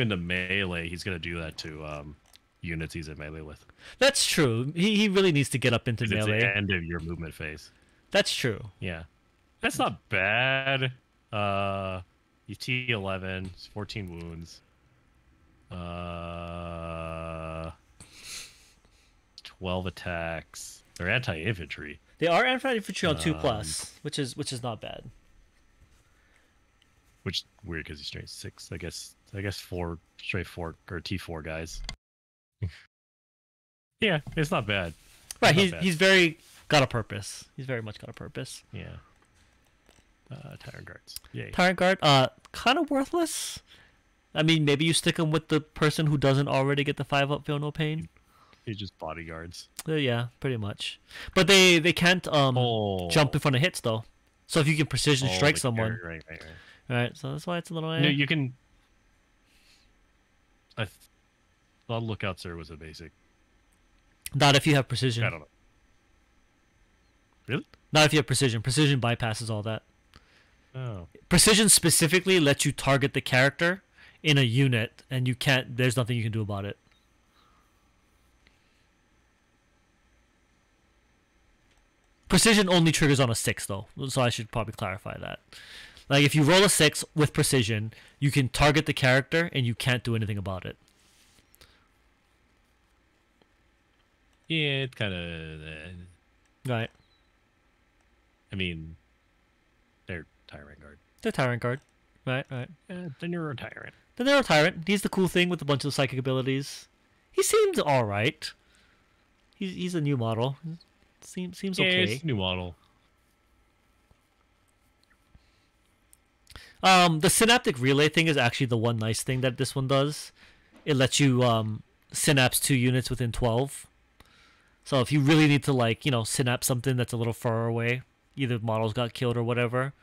into melee, he's gonna do that to units he's in melee with. That's true. He really needs to get up into melee. It's the end of your movement phase. That's true. Yeah. That's not bad. You T11, 14 wounds. 12 attacks. They're anti-infantry. They are anti-infantry on 2+, which is not bad. Which is weird because he's straight 6. I guess 4 straight 4 or T4 guys. Yeah, it's not bad. Right, he's very got a purpose. He's very much got a purpose. Yeah. Tyrant Guards. Yay. Tyrant Guard, kind of worthless. I mean, maybe you stick him with the person who doesn't already get the 5-up, feel no pain. He's just bodyguards. Yeah, pretty much. But they can't jump in front of hits though. So if you can precision strike someone, right. So that's why it's a little. No, you can. I thought Lookout Sir was a basic. Not if you have precision. I don't know. Really? Not if you have precision. Precision bypasses all that. Oh. Precision specifically lets you target the character in a unit, and you can't. There's nothing you can do about it. Precision only triggers on a 6 though, so I should probably clarify that. Like if you roll a 6 with precision, you can target the character and you can't do anything about it. Yeah, it's kind of. Right. I mean, they're Tyrant Guard. They're Tyrant Guard. Right. Then you're a Tyrant. Then they're a Tyrant. He's the cool thing with a bunch of psychic abilities. He seems alright. He's a new model. Seems okay. It's a new model. The synaptic relay thing is actually the one nice thing that this one does. It lets you synapse 2 units within 12. So if you really need to synapse something that's a little far away, either models got killed or whatever,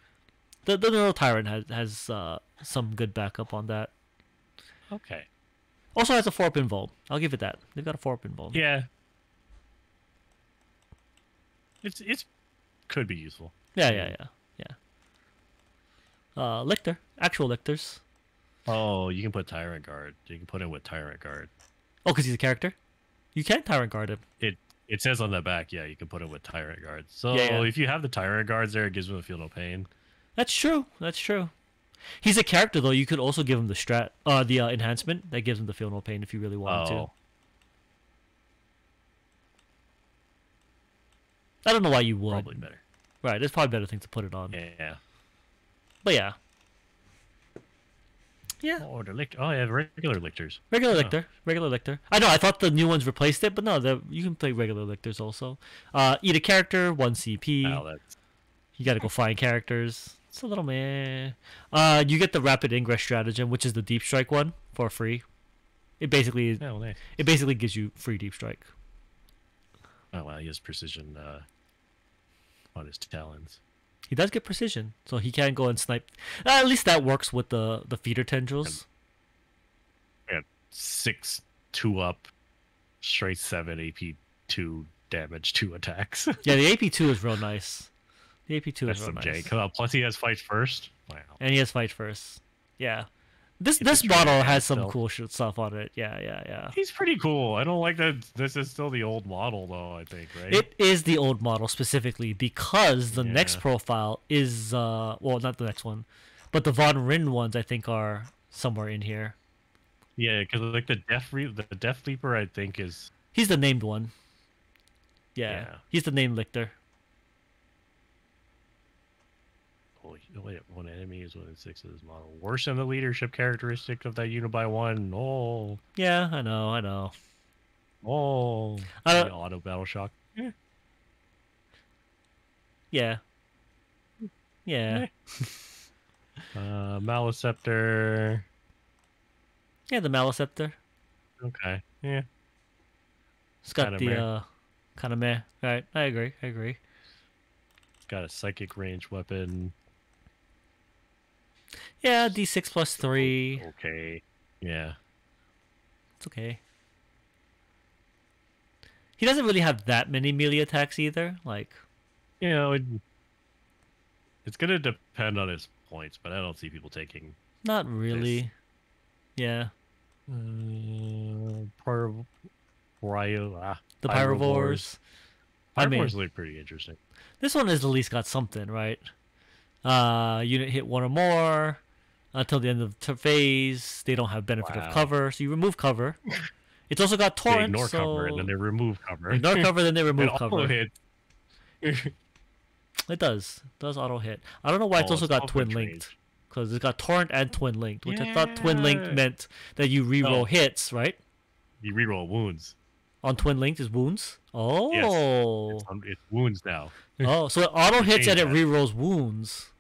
the Neural Tyrant has some good backup on that. Okay. Also has a 4-up invuln. I'll give it that. They've got a 4-up invuln. Yeah. It's could be useful. Yeah. Lictor. Actual Lictors. Oh, you can put Tyrant Guard. You can put him with Tyrant Guard. Oh, because he's a character? You can Tyrant Guard him. It says on the back, yeah, you can put it with Tyrant guards. So Yeah, yeah. if you have the Tyrant guards there, it gives him a feel no pain. That's true. That's true. He's a character though. You could also give him the enhancement that gives him the feel no pain if you really wanted to. Oh, I don't know why you would. probably better. Right, there's probably better things to put it on. Yeah. But yeah. Yeah. Oh, oh, yeah, regular lictors. Regular Oh. lictor. Regular lictor. I know, I thought the new ones replaced it, but no, you can play regular lictors also. Eat a character, 1 CP. Wow, that's You gotta go find characters. It's a little meh. You get the rapid ingress stratagem, which is the deep strike one, for free. It basically nice. it basically gives you free deep strike. Oh wow, he has precision on his talons. He does get precision, so he can go and snipe. At least that works with the feeder tendrils. Yeah, 6/2 up, straight 7 AP 2 damage 2 attacks. Yeah, the AP2 is real nice. The AP2 That's is real some nice. Jake. Plus he has fight first. Wow. And he has fight first. Yeah. This If it's model really has some still. cool stuff on it. Yeah. He's pretty cool. I don't like that. This is still the old model, though. I think, right? It is the old model specifically because the next Yeah. profile is well, not the next one, but the Von Rin ones I think are somewhere in here. Yeah, because like the Death Leaper, I think is. He's the named one. Yeah. Yeah. He's the named lictor. Oh, wait, one enemy is within 6 of this model. Worse than the leadership characteristic of that unit by 1. Oh, Yeah, I know. oh. I don't- The auto battle shock. Yeah. Yeah. Maliceptor. Yeah, the Maliceptor. Okay. Yeah. It's got Kinda the meh. kind of meh. Right. I agree. Got a psychic range weapon. Yeah, D6 plus 3. Okay. Yeah. It's okay. He doesn't really have that many melee attacks either. Like, You know, it's gonna depend on his points, but I don't see people taking not really. Yeah. the The Pyrovores. I mean, Pyrovores look pretty interesting. this one has at least got something, right? Unit hit 1 or more until the end of the phase. They don't have benefit Wow. of cover, so you remove cover. It's also got They torrent, ignore so cover and then they remove cover. ignore cover, then they remove It auto cover. hit. It does auto hit. I don't know why it's Oh, also it's got also twin trained. linked, because it's got torrent and twin linked, which I thought twin linked Yeah. meant that you reroll Oh. hits, right? You reroll wounds. On twin linked is wounds. Oh, It's wounds now. oh, so it auto hits and it changed that. rerolls wounds.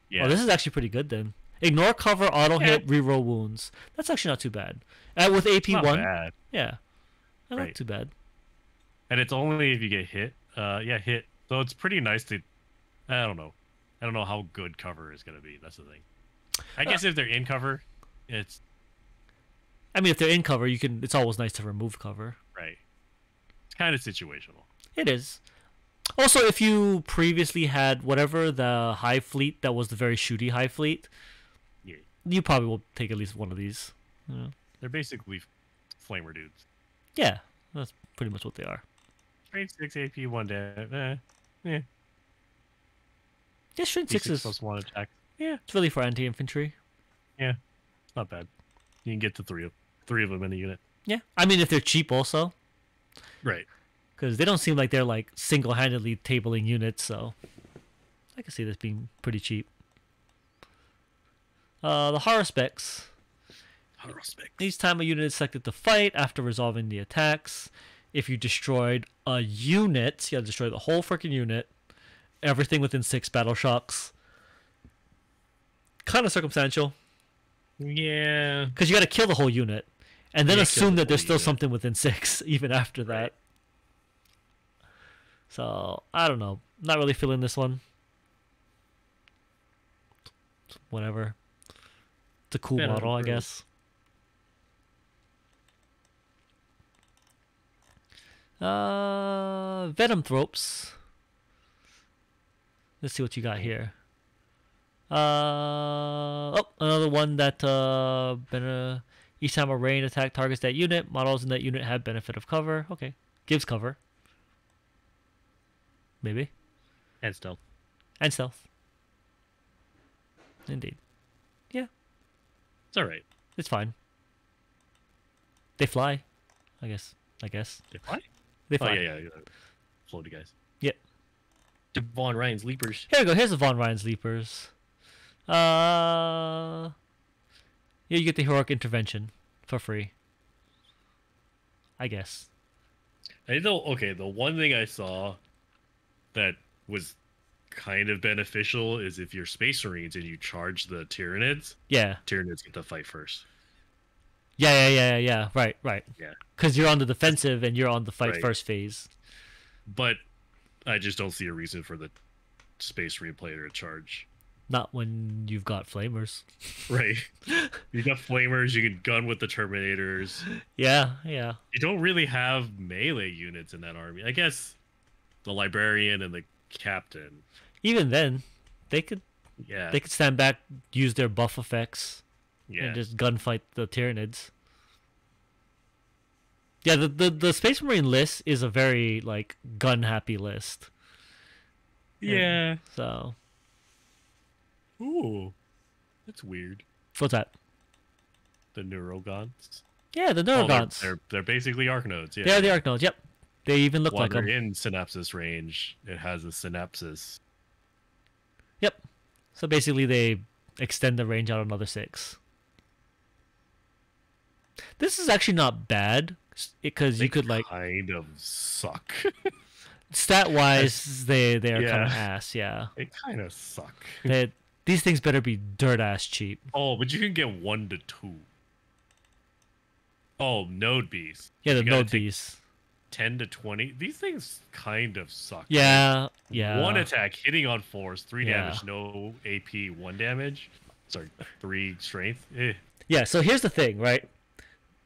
Yeah. Oh, this is actually pretty good then. Ignore cover, auto Yeah. hit, reroll wounds. That's actually not too bad. And with AP not 1, bad. yeah, not Right. too bad. And it's only if you get hit. Hit. So it's pretty nice to. I don't know. I don't know how good cover is gonna be. That's the thing. I guess if they're in cover, it's I mean, if they're in cover, you can. It's always nice to remove cover. right. It's kind of situational. It is. Also, if you previously had whatever the high fleet that was the very shooty high fleet, Yeah. you probably will take at least one of these. Yeah, They're basically flamer dudes. yeah, that's pretty much what they are. Straight 6 AP, 1 damage. Yeah. Yeah, Shrink 6 D6 is plus 1 attack. it's really for anti-infantry. Not bad. You can get to three of them in a unit. Yeah, I mean if they're cheap also, Right. because they don't seem like they're like single-handedly tabling units, so I can see this being pretty cheap. The horror specs. Each time a unit is selected to fight after resolving the attacks, if you destroyed a unit, you gotta destroy the whole freaking unit, everything within 6 battle shocks. Kind of circumstantial, Yeah. because you gotta kill the whole unit, and then Yeah, kill assume the that there's whole still unit. something within 6 even after that. Right. So I don't know, not really feeling this one. Whatever. It's a cool Yeah, model, I true. guess. Venom Thropes. Let's see what you got here. Another one that each time a rain attack targets that unit, models in that unit have benefit of cover. Okay, gives cover. maybe. And stealth. And stealth. Indeed. Yeah, It's all right. it's fine. They fly, I guess. They fly? They Oh fly. yeah. Floaty guys. Yeah. Devon Ryan's leapers. Here we go. Here's the Von Ryan's Leapers. Yeah, you get the heroic intervention for free. I guess. I know. Okay, the one thing I saw that was kind of beneficial is if you're Space Marines and you charge the Tyranids, Yeah. Tyranids get to fight first. Yeah. Right. Yeah. Because you're on the defensive and you're on the fight Right. first phase. But I just don't see a reason for the Space Marine player to charge. Not when you've got flamers. Right. You got flamers, you can gun with the Terminators. Yeah. You don't really have melee units in that army. I guess the Librarian and the Captain. Even then, they could Yeah. stand back, use their buff effects, Yeah. and just gunfight the Tyranids. Yeah, the Space Marine list is a very like gun happy list. Yeah. So Ooh. That's weird. what's that? The Neurogons. Yeah, the Oh, Neurogons. they're basically Arknodes. Yeah. They are the Arknodes. Yep, they even look While like they're them. in synapsis range, it has a synapsis. Yep. So basically, they extend the range out another 6. This is actually not bad because you could like kind of suck. stat wise, they are kind Yeah. of ass. Yeah, They kind of suck. these things better be dirt ass cheap. Oh, but you can get 1 to 2. Oh, node beast. Yeah, the You gotta node take beast. 10 to 20. These things kind of suck. Yeah. One attack, hitting on force, 3 Yeah. damage, no AP, 1 damage. Sorry, 3 strength. Eh. Yeah, so here's the thing, right?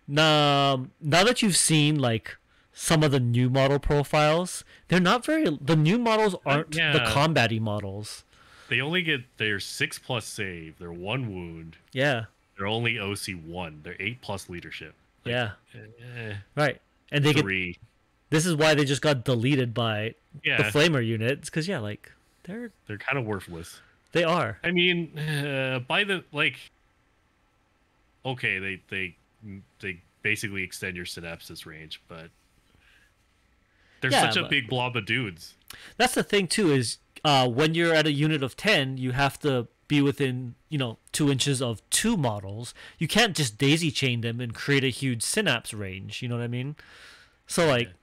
Now that you've seen like some of the new model profiles, they're not very. The new models aren't Yeah. the combat-y models. They only get their 6+ save, their 1 wound. Yeah, They're only OC 1. They're 8+ leadership. yeah, Eh, right. And they get. 3. This is why they just got deleted by Yeah, the flamer units, because yeah, like they're kind of worthless. they are. I mean, by the like, okay, they basically extend your synapsis range, but they're Yeah, such a but- big blob of dudes. That's the thing too. Is when you're at a unit of 10, you have to be within 2 inches of 2 models. You can't just daisy chain them and create a huge synapse range. You know what I mean? So like. Yeah.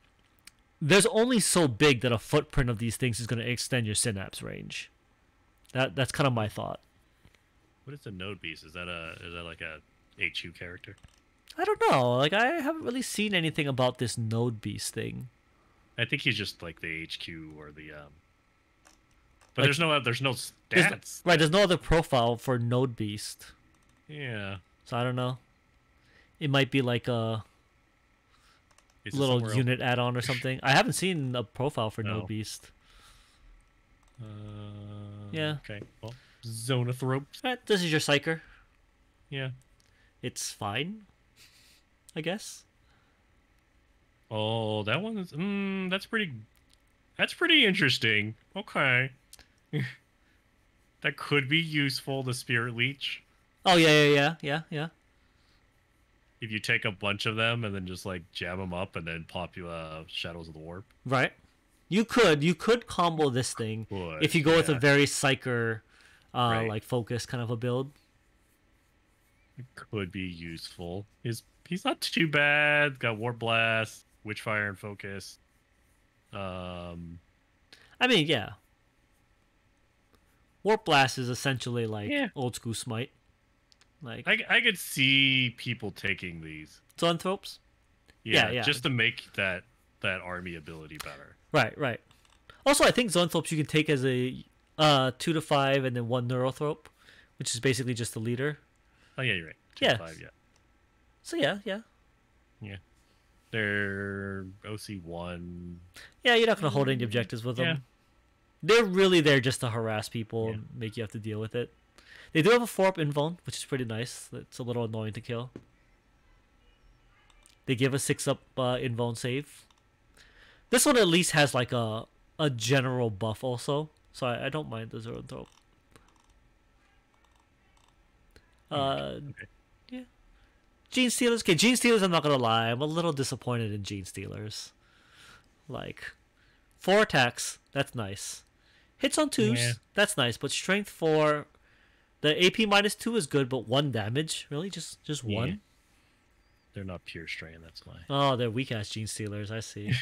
There's only so big that a footprint of these things is going to extend your synapse range. That's kind of my thought. What is the node beast? Is that like a HU character? I don't know. Like I haven't really seen anything about this node beast thing. I think he's just like the HQ or the But Like- there's no There's- stats. Right, there's no other profile for node beast. Yeah. So I don't know. It might be like a Is it little somewhere else? unit add-on or something. I haven't seen a profile for No. node beast. Uh, Yeah. Okay. Well, Zonathropes. This is your psyker. Yeah. It's fine, I guess. Oh, that one is. That's pretty. That's pretty interesting. Okay. That could be useful. The Spirit Leech. Oh yeah. If you take a bunch of them and then just like jam them up and then pop you Shadows of the Warp. Right. You could combo this thing Would, if you go with a yeah. very psyker, Right. like focus kind of a build. It could be useful. He's not too bad. Got Warp Blast, Witchfire, and Focus. I mean, yeah. Warp Blast is essentially like Yeah. old school smite, like I could see people taking these. Zoanthropes. Yeah. Just to make that army ability better. Right. Also, I think Zoanthropes you can take as a 2 to 5 and then 1 Neurothrope, which is basically just the leader. Oh yeah, you're right. Yeah. 5, yeah. So yeah. They're OC1. Yeah, you're not gonna hold any objectives with them. Yeah. They're really there just to harass people Yeah. and make you have to deal with it. They do have a 4-up invuln, which is pretty nice. It's a little annoying to kill. They give a 6-up invuln save. This one at least has like a a general buff also, so I don't mind the Zoanthrope. Okay. Yeah. Gene Stealers. Okay, Gene Stealers, I'm not gonna lie, I'm a little disappointed in Gene Stealers. Like, 4 attacks, that's nice. Hits on 2s, Yeah. that's nice, but strength 4, the AP -2 is good, but 1 damage? Really? Just Yeah. 1? They're not pure strain, that's why. Oh, they're weak ass Gene Stealers, I see.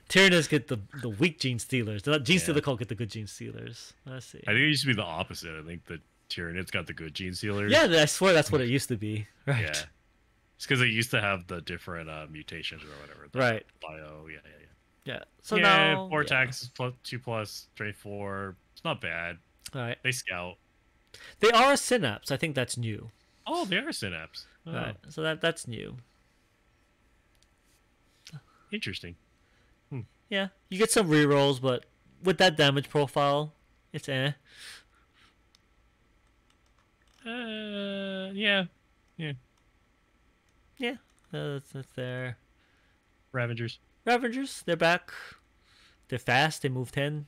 Tyranids get the weak Gene Stealers. The Gene Stealer cult get the good Gene Stealers. I see. I think it used to be the opposite. I think the Tyranids got the good gene sealers. Yeah, I swear that's what it used to be. Right. Yeah. It's because they used to have the different mutations or whatever. Right. Bio, yeah. Yeah. So yeah, now 4 attacks, plus 2+, straight 4. It's not bad. All right. They scout. They are a synapse. I think that's new. Oh, they are synapse. Oh. Right. So that's new. Interesting. Yeah. You get some rerolls, but with that damage profile, it's eh. Yeah. Yeah. That's there. Ravengers. Ravengers, they're back. They're fast. They move 10.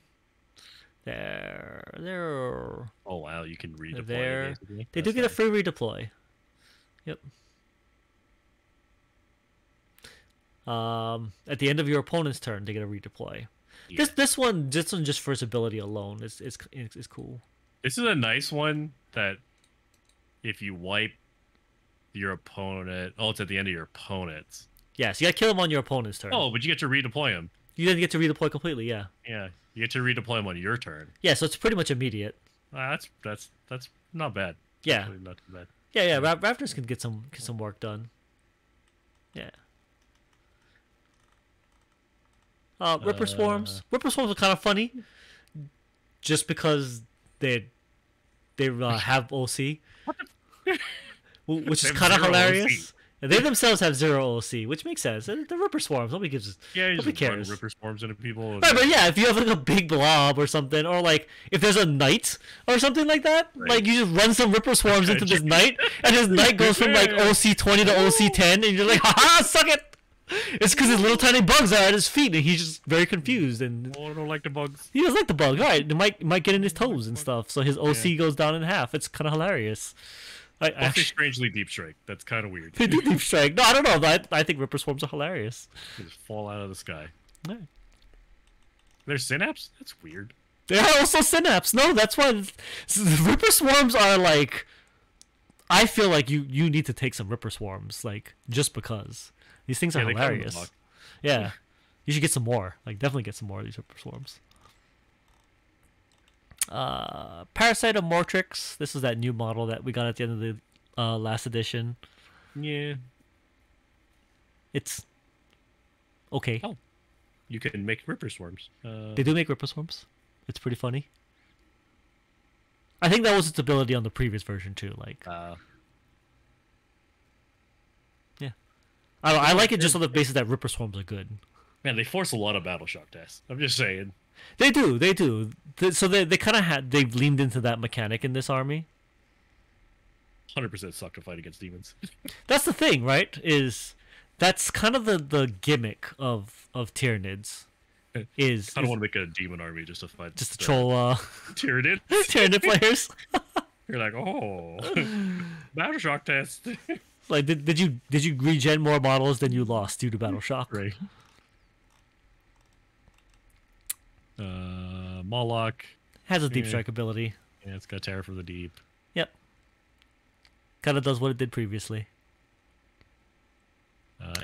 They're Oh wow, you can redeploy. there. Basically. They do get a free redeploy. Yep. At the end of your opponent's turn, they get a redeploy. Yeah. This one just for its ability alone is cool. This is a nice one that if you wipe your opponent, it's at the end of your opponent's. Yeah, so you gotta kill him on your opponent's turn. Oh, but you get to redeploy him. You didn't get to redeploy completely, yeah. Yeah, you get to redeploy him on your turn. Yeah, so it's pretty much immediate. That's not bad. Yeah. Actually not too bad. Yeah. Raptors can get some work done. Yeah. Ripper Swarms. Ripper Swarms are kind of funny, just because they have OC, which is kind of hilarious. OC. And they themselves have 0 OC, which makes sense. They're Ripper Swarms. Nobody gives. Yeah, you nobody just run cares. Ripper Swarms into people. Right, but yeah, if you have like a big blob or something, or like if there's a knight or something like that, Right. like you just run some Ripper Swarms into this knight, and his knight goes from like OC 20 to OC 10, and you're like, haha, suck it. It's because his little tiny bugs are at his feet, and he's just very confused. And Oh, I don't like the bugs. he doesn't like the bug, right? It might get in his toes and stuff, so his OC goes down in half. It's kind of hilarious. Plus, they strangely deep strike. That's kind of weird. They do deep strike. No, I don't know. I think Ripper Swarms are hilarious. They just fall out of the sky. Right. They're synapse? That's weird. They are also synapse. No, that's why Ripper Swarms are like. I feel like you need to take some Ripper Swarms, like just because these things are Yeah, they come in the hilarious. box. Yeah, you should get some more. Like definitely get some more of these Ripper Swarms. Parasite of Mortrix. This is that new model that we got at the end of the last edition. Yeah. It's okay. Oh. You can make Ripper Swarms. They do make Ripper Swarms. It's pretty funny. I think that was its ability on the previous version too. Like, yeah, I like it just on the basis that Ripper Swarms are good. Man, they force a lot of battle shock tests. I'm just saying. They do. So they kind of they've leaned into that mechanic in this army. 100% suck to fight against demons. That's the thing, right? That's kind of the gimmick of Tyranids. I don't want to make a demon army just to fight. Just to troll Tyranids. Tyranid players. You're like, oh, battle shock test. Like, did you regen more models than you lost due to battle shock? Right. Moloch Has a deep strike ability. Yeah, it's got Terror from the Deep. Yep. Kind of does what it did previously.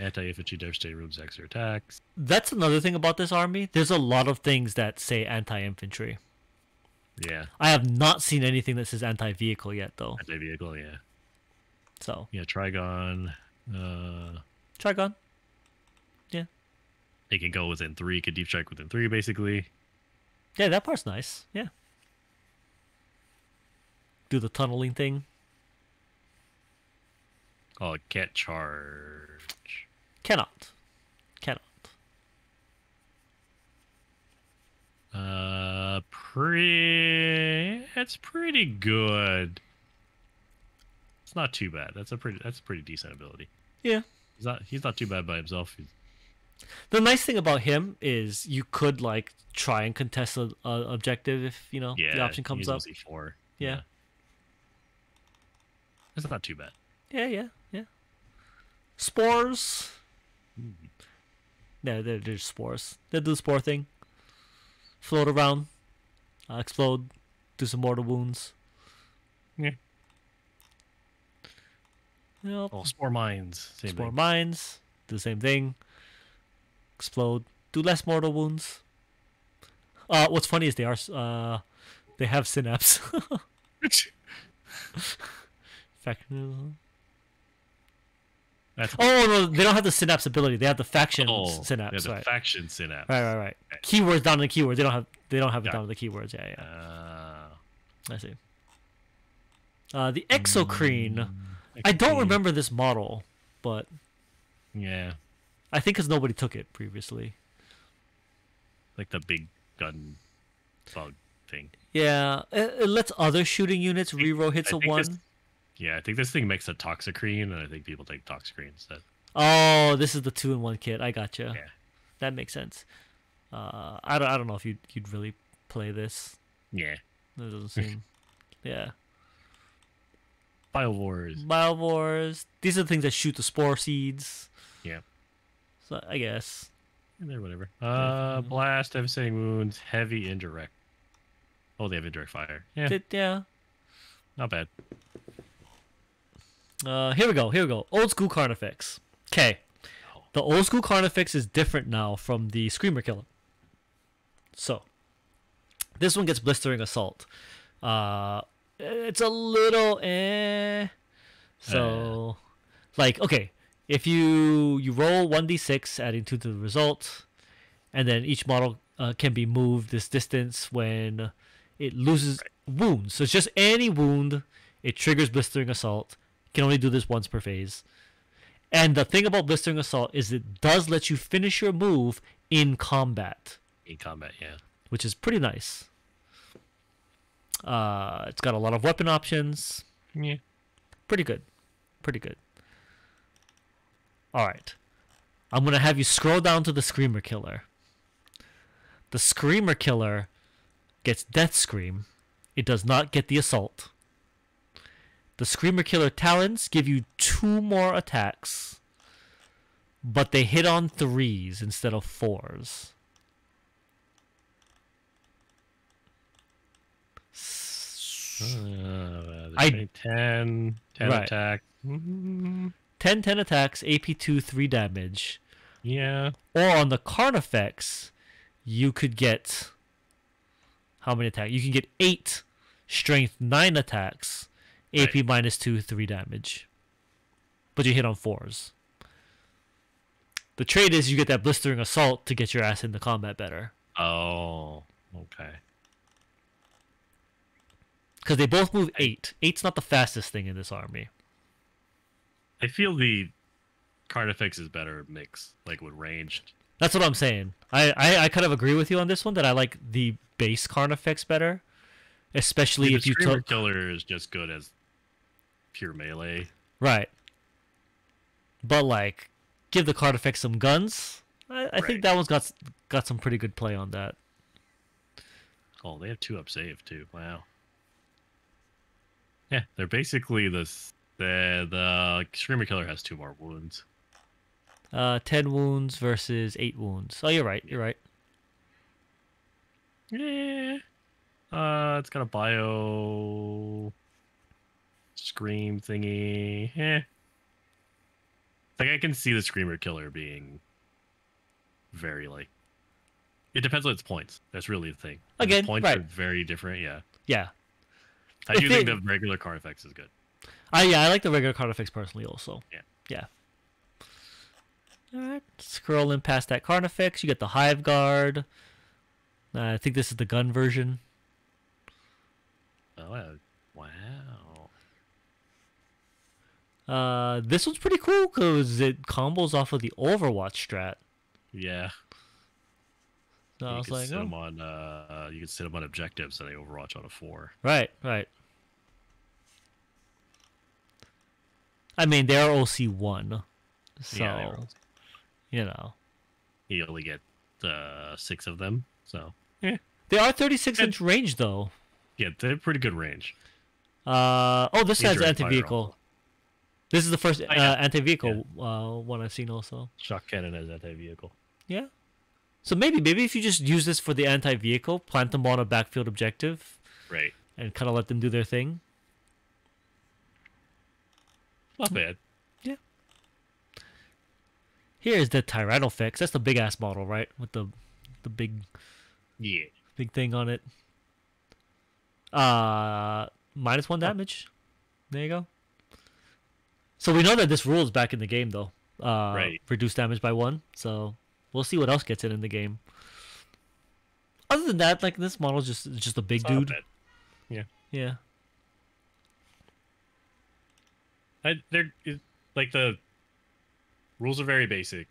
Anti-infantry devastating rooms extra attacks. That's another thing about this army. There's a lot of things that say anti-infantry. Yeah. I have not seen anything that says anti-vehicle yet, though. Anti-vehicle, yeah. So. Yeah, Trigon. Trigon. Yeah. It can go within 3, can deep strike within 3, basically. Yeah, that part's nice. Yeah. Do the tunneling thing. Oh, it can't charge. Cannot. It's pretty good. It's not too bad. That's a pretty decent ability. Yeah. He's not too bad by himself. The nice thing about him is you could like try and contest a objective if you know Yeah, the option comes he's up. C4. Yeah. That's not too bad. Yeah. Spores. Mm. No, they're just spores. They do the spore thing. Float around, explode, do some mortal wounds. Yeah. Yep. Oh, spore mines. Same Spore thing. mines, do the same thing. Explode, do less mortal wounds. What's funny is they have synapse. That's Oh no, they don't have the synapse ability. They have the faction synapse. Yeah, the Right. faction synapse. Right. Okay. Keywords down in the keywords. They don't have it Got down in the keywords. Yeah. Uh, I see. The Exocrine. I don't remember this model, but Yeah, I think because nobody took it previously. like the big gun bug thing. Yeah, it lets other shooting units reroll hits I of think one. I think this thing makes a Toxicrene, and I think people take Toxicrene instead. Oh, this is the 2-in-1 kit. I gotcha. Yeah. That makes sense. I don't know if you'd really play this. Yeah. It doesn't seem. Yeah. Biowars. Biowars. These are the things that shoot the spore seeds. Yeah. So I guess. And they're whatever. Blast, devastating wounds, heavy indirect. Oh, they have indirect fire. Yeah. Yeah. Not bad. Here we go. Old school Carnifex. Okay. The old school Carnifex is different now from the Screamer Killer. So, this one gets Blistering Assault. It's a little So, like, okay, if you roll 1d6, adding 2 to the result, and then each model can be moved this distance when it loses wounds. So it's just any wound, it triggers Blistering Assault. Can only do this once per phase. And the thing about Blistering Assault is it does let you finish your move in combat. In combat, yeah. Which is pretty nice. It's got a lot of weapon options. Yeah. Pretty good. Alright. I'm going to have you scroll down to the Screamer Killer. The Screamer Killer gets Death Scream. It does not get the Assault. The Screamer Killer Talons give you 2 more attacks, but they hit on 3s instead of 4s. I 10 Right. attack. 10 attacks, AP2, 3 damage. Yeah. Or on the Carnifex, you could get... How many attacks? You can get 8 strength, 9 attacks, AP Right. minus 2, 3 damage. But you hit on 4s. The trade is you get that Blistering Assault to get your ass into combat better. Oh, okay. Because they both move 8. 8's not the fastest thing in this army. I feel the Carnifex is better mix, like with ranged. That's what I'm saying. I kind of agree with you on this one, that I like the base Carnifex better. Especially if you Screamer took... Killer is just good as pure melee. Right. But, like, give the Carnifex some guns. I think that one's got some pretty good play on that. Oh, they have 2 up save too. Wow. Yeah, they're basically the Screamer Killer has 2 more wounds. 10 wounds versus 8 wounds. Oh, you're right. Yeah. It's got a bio scream thingy. Like I can see the Screamer Killer being very like. It depends on its points. That's really the thing. Again, its points right. are very different. Yeah. Yeah. I do think the regular Carnifex is good. I like the regular Carnifex personally also. Yeah. Alright. Scrolling past that Carnifex, you get the Hive Guard. I think this is the gun version. Oh, wow. This one's pretty cool because it combos off of the Overwatch strat. Yeah. So I You was can like, sit oh. them on. You can sit them on objectives, and they Overwatch on a 4. Right. I mean, they're OC1, so Yeah, they were. you know. You only get 6 of them. So yeah, They are 36-inch range though. yeah, they're pretty good range. Oh, this has Dangerous fire anti-vehicle. also. This is the first yeah. anti-vehicle one I've seen also. Shock cannon has anti-vehicle. Yeah. So maybe if you just use this for the anti-vehicle, plant them on a backfield objective, Right. and kind of let them do their thing. Not bad. Yeah. Here's the Tyrannofix. That's the big ass model, right? With the big Yeah. thing on it. -1 damage. There you go. So we know that this rules back in the game though. Right. Reduce damage by 1. So we'll see what else gets in the game. Other than that, like this model's just a big It's not dude. bad. Yeah. Yeah. They're like the rules are very basic.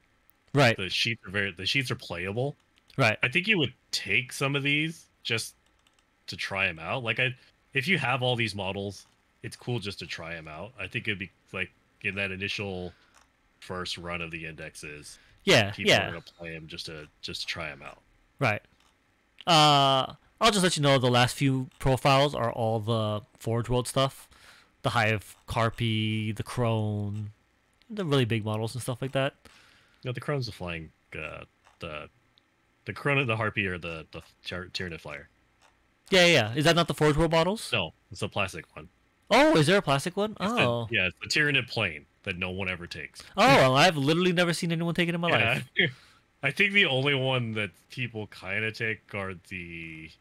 Right. The sheets are playable. Right. I think you would take some of these just to try them out. Like if you have all these models, it's cool just to try them out. I think it'd be like in that initial first run of the indexes. Yeah. People Yeah. are gonna play them just to try them out. Right. I'll just let you know the last few profiles are all the Forge World stuff. The Hive, Carpi, the Crone, the really big models and stuff like that. No, the Crone's the flying the Crone and the Harpy are the Tyranid flyer. Yeah. Is that not the Forge World models? No, it's a plastic one. Oh, is there a plastic one? It's Oh. yeah, it's the Tyranid plane that no one ever takes. Oh, well, I've literally never seen anyone take it in my life. I think the only one that people kind of take are the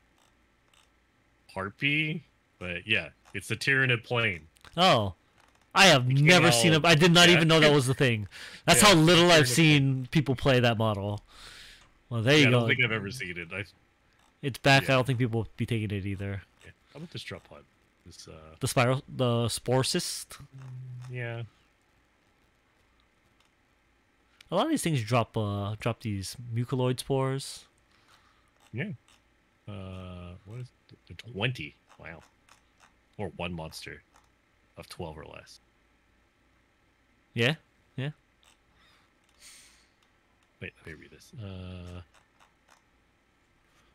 Harpy, but yeah, it's the Tyranid plane. Oh. I have never seen it. I did not even know that was the thing. That's how little I've seen people play that model. Well, there you I go. don't think I've ever seen it. It's back. Yeah. I don't think people will be taking it either. Yeah. How about this drop pod? This The Spore Cyst. yeah. A lot of these things drop these mucoloid spores. Yeah. What is the 20? Wow. Or one monster of 12 or less. Yeah. Wait, let me read this.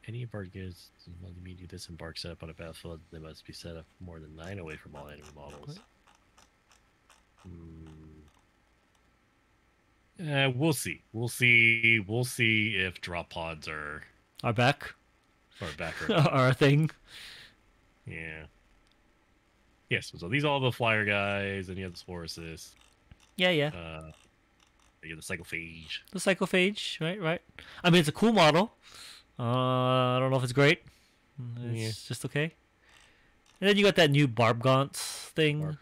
Any of our units immediately disembark set up on a battlefield, they must be set up more than 9 away from all enemy models. We'll see. We'll see if drop pods are back. back or Are a thing. Yeah. Yes, so these are all the flyer guys, and you have the Spore Assist. Yeah. You get the Psychophage. The Psychophage, right. I mean, it's a cool model. I don't know if it's great. It's just okay. And then you got that new Barbgaunt's thing.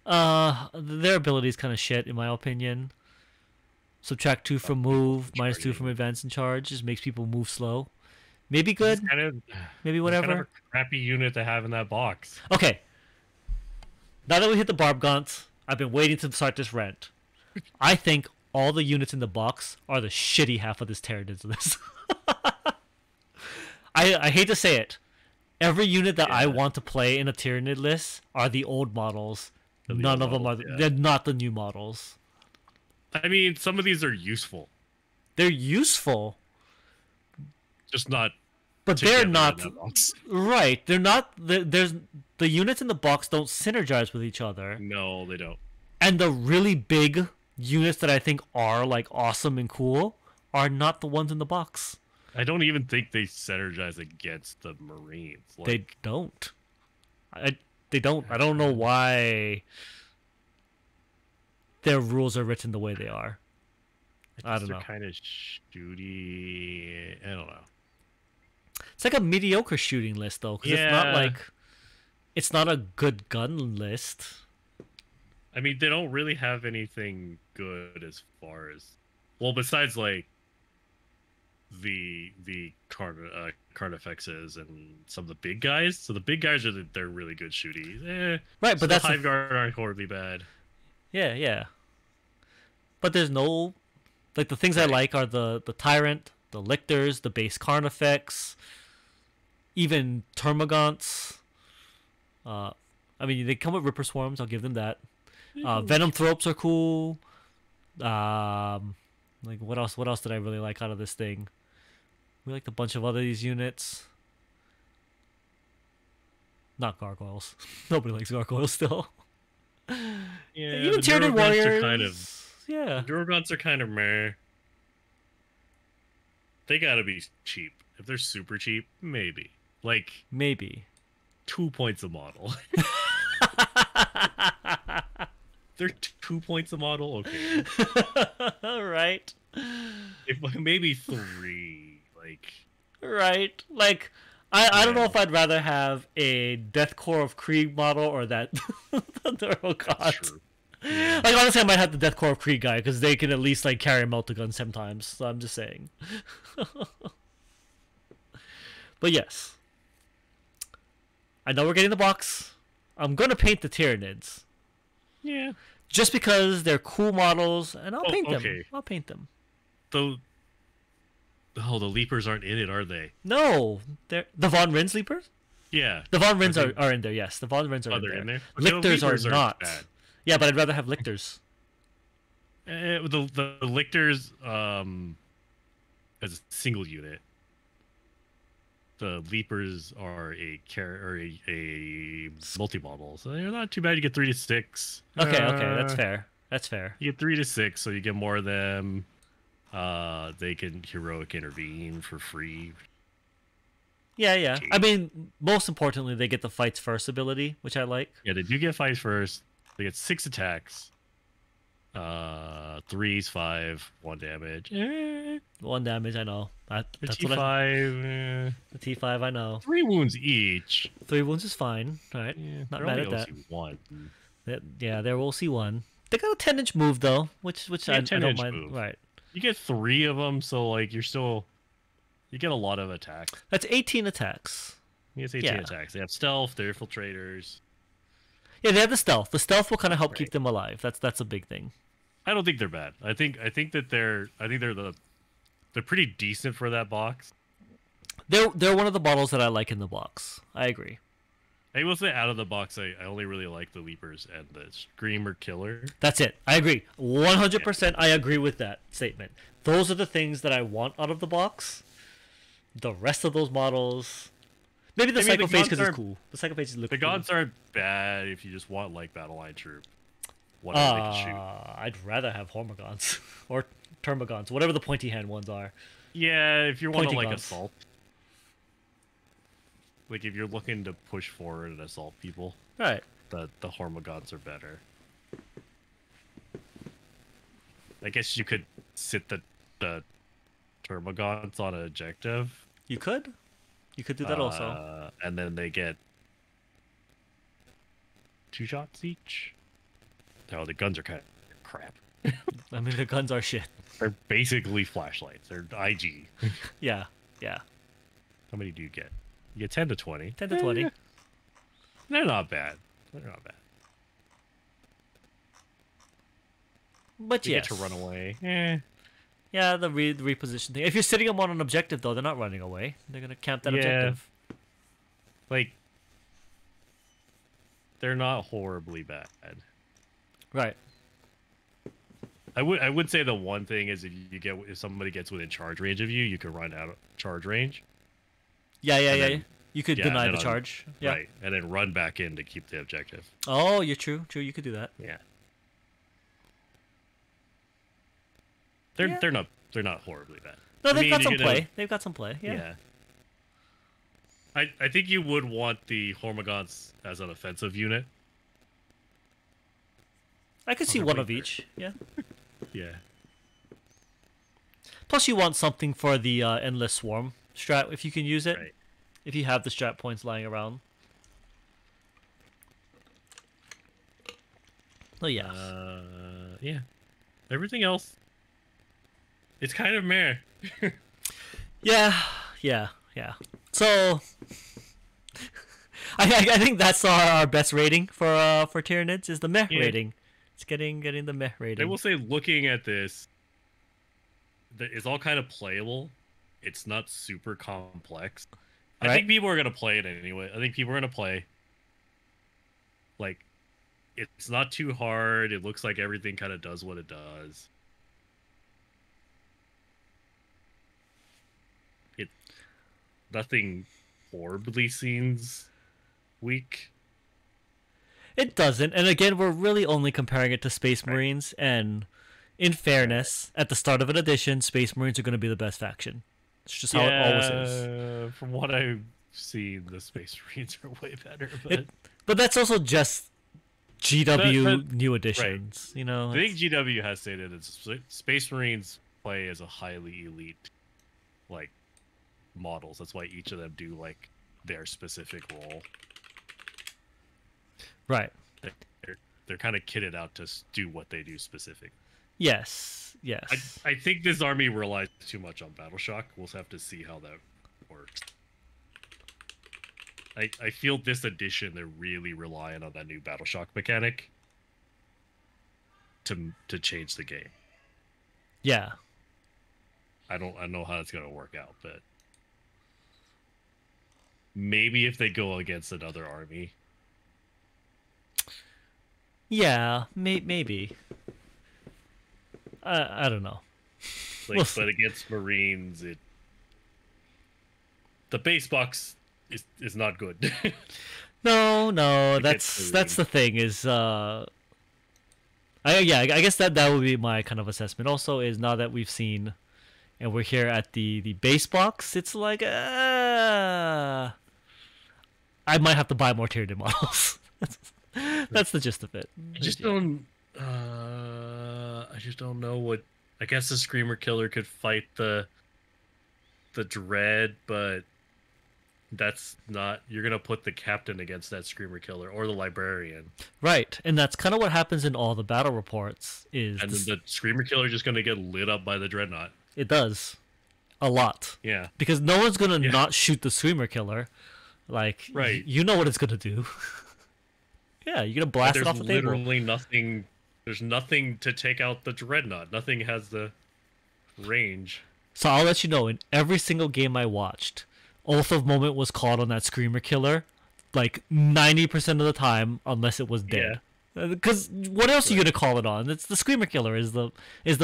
Their ability is kind of shit, in my opinion. Subtract 2 from move, -2 from advance and charge. Just makes people move slow. Maybe good. Maybe whatever. Kind of a crappy unit to have in that box. Okay. Now that we hit the Barbgaunt, I've been waiting to start this rant. I think all the units in the box are the shitty half of this Tyranids list. I hate to say it. Every unit that I want to play in a Tyranid list are the old models. None of them are. They're not the new models. I mean, some of these are useful. They're useful. Just not. But they're not. Right. They're not. There's the units in the box don't synergize with each other. No, they don't. And the really big units that I think are like awesome and cool are not the ones in the box. I don't even think they synergize against the Marines. Like, they don't. They don't. I don't know why their rules are written the way they are. I don't know. They're kind of shooty. I don't know. It's like a mediocre shooting list though, because it's not a good gun list. I mean, they don't really have anything good as far as, well, besides like the Carnifexes and some of the big guys. So the big guys they're really good shooties. Right, but that's the Hive Guard aren't horribly bad. Yeah. But there's no, like, the things I like are the Tyrant, the Lictors, the base Carnifex, even Termagants. I mean, they come with Ripper Swarms. I'll give them that. Venom Thropes are cool. Like what else? What else did I really like out of this thing? We liked a bunch of other these units. Not gargoyles. Nobody likes gargoyles still. Yeah, Even the Tyranid Durogons are kind of warriors. Yeah, the Durogons are kind of meh. They gotta be cheap. If they're super cheap, maybe. Like maybe. 2 points a model. They're 2 points a model? Okay. Right. If, maybe three. Like, Right. Like, I don't know yeah, if I'd rather have a Death Core of Krieg model or that Thunderbolt that's God. true. Yeah. Like, honestly, I might have the Death Core of Krieg guy because they can at least, like, carry a multi-gun sometimes. So I'm just saying. But yes. I know we're getting the box. I'm going to paint the Tyranids. Yeah. Just because they're cool models, and I'll paint them. Okay. I'll paint them. The Leapers aren't in it, are they? No, they're the Von Rins Leapers. Yeah. The Von Rins are in there. Yes, the Von Rins are they're in there. Lictors the Leapers are not. bad. Yeah, but I'd rather have Lictors. The Lictors, as a single unit. The Leapers are a multi-model, so they're not too bad. You get 3 to 6. Okay, that's fair. That's fair. You get 3 to 6, so you get more of them. They can heroic intervene for free. Yeah. I mean, most importantly, they get the fights first ability, which I like. Yeah, they do get fights first. They get 6 attacks. 3s, 5, 1 damage. 1 damage, I know. The That's T5. the T5, I know. 3 wounds each. 3 wounds is fine. All right, Yeah, not they're mad only at that. OC1. Yeah, there we'll see one. They got a 10-inch move though, which Yeah, I don't 10-inch mind. move. Right. You get 3 of them, so like you get a lot of attacks. That's 18 attacks. You get 18 attacks. They have stealth. They're infiltrators. Yeah, they have the stealth. The stealth will kind of help Right. keep them alive. That's a big thing. I don't think they're bad. I think that they're pretty decent for that box. They're one of the models that I like in the box. I agree. I will say out of the box, I only really like the Leapers and the Screamer Killer. That's it. I agree. 100% I agree with that statement. Those are the things that I want out of the box. The rest of those models... Maybe the Psycho Phage because it's cool. The Psycho Phage look The cool. gods aren't bad if you just want like Battle Line Troop. Whatever they can shoot. I'd rather have Hormagons. Or Termagons. Whatever the pointy hand ones are. Yeah, if you want to Pointy like guns. assault. Like if you're looking to push forward and assault people, Right. the Hormagons are better. I guess you could sit the Termagants on an objective. You could. You could do that also. And then they get 2 shots each. Oh, the guns are kind of crap. I mean, the guns are shit. They're basically flashlights. They're IG. Yeah. How many do you get? You get 10 to 20. 10 to 20. They're not bad. But You yes. get to run away. Yeah, the reposition thing. If you're sitting them on an objective, though, they're not running away. They're going to camp that Yeah. objective. Like, they're not horribly bad. Right. I would say the one thing is if somebody gets within charge range of you, you can run out of charge range. Yeah. then- You could yeah, deny then the on- charge. Yeah. Right. And then run back in to keep the objective. Oh, you're true. True, you could do that. Yeah. Yeah. They're not horribly bad. No, I they've mean, got you some can play. have- They've got some play. Yeah. I think you would want the Hormagons as an offensive unit. I could see Okay, one of fair. each. Yeah. Yeah. Plus, you want something for the Endless Swarm strat if you can use it. Right. If you have the strat points lying around. Oh, yeah. Yeah. Everything else, it's kind of meh. Yeah. So, I think that's our best rating for Tyranids is the meh Yeah. rating. It's getting the meh I rating. will say, looking at this, it's all kind of playable. It's not super complex. I Right. think people are gonna play it anyway. I think people are gonna play. Like, it's not too hard. It looks like everything kind of does what it does. nothing horribly seems weak. It doesn't. And again, we're really only comparing it to Space Right. Marines. And in fairness, at the start of an edition, Space Marines are going to be the best faction. It's just how it always is. Yeah, from what I've seen, the Space Marines are way better. It, but that's also just GW But- new editions. You know, I think GW has stated that Space Marines play as a highly elite, like, models. That's why each of them do like their specific role. right. They're kind of kitted out to do what they do specific. Yes. Yes. I think this army relies too much on Battle Shock. We'll have to see how that works. I feel this edition they're really relying on that new Battle Shock mechanic to change the game. Yeah. I don't know how it's gonna work out, but maybe if they go against another army. Yeah. Maybe. I don't know. Like, We'll see. but against Marines, the base box is not good. No. Against That's the thing. Is I guess that would be my kind of assessment. Also, is now that we've seen, and we're here at the base box, it's like I might have to buy more Tyranid models. That's the gist of it. I just don't. I just don't know what. I guess the Screamer Killer could fight the Dread, but that's not. You're gonna put the Captain against that Screamer Killer or the Librarian, Right, and that's kind of what happens in all the battle reports. Is and then the Screamer Killer just gonna get lit up by the Dreadnought. it does a lot Yeah, because no one's gonna Yeah. not shoot the Screamer Killer. Like, Right. you know what it's gonna do. Yeah, you're gonna blast it there's off the table. literally nothing. There's nothing to take out the Dreadnought. Nothing has the range. So I'll let you know, in every single game I watched, Oath of Moment was called on that Screamer Killer, like 90% of the time, unless it was dead. Because what else are you gonna call it on? It's the Screamer Killer is the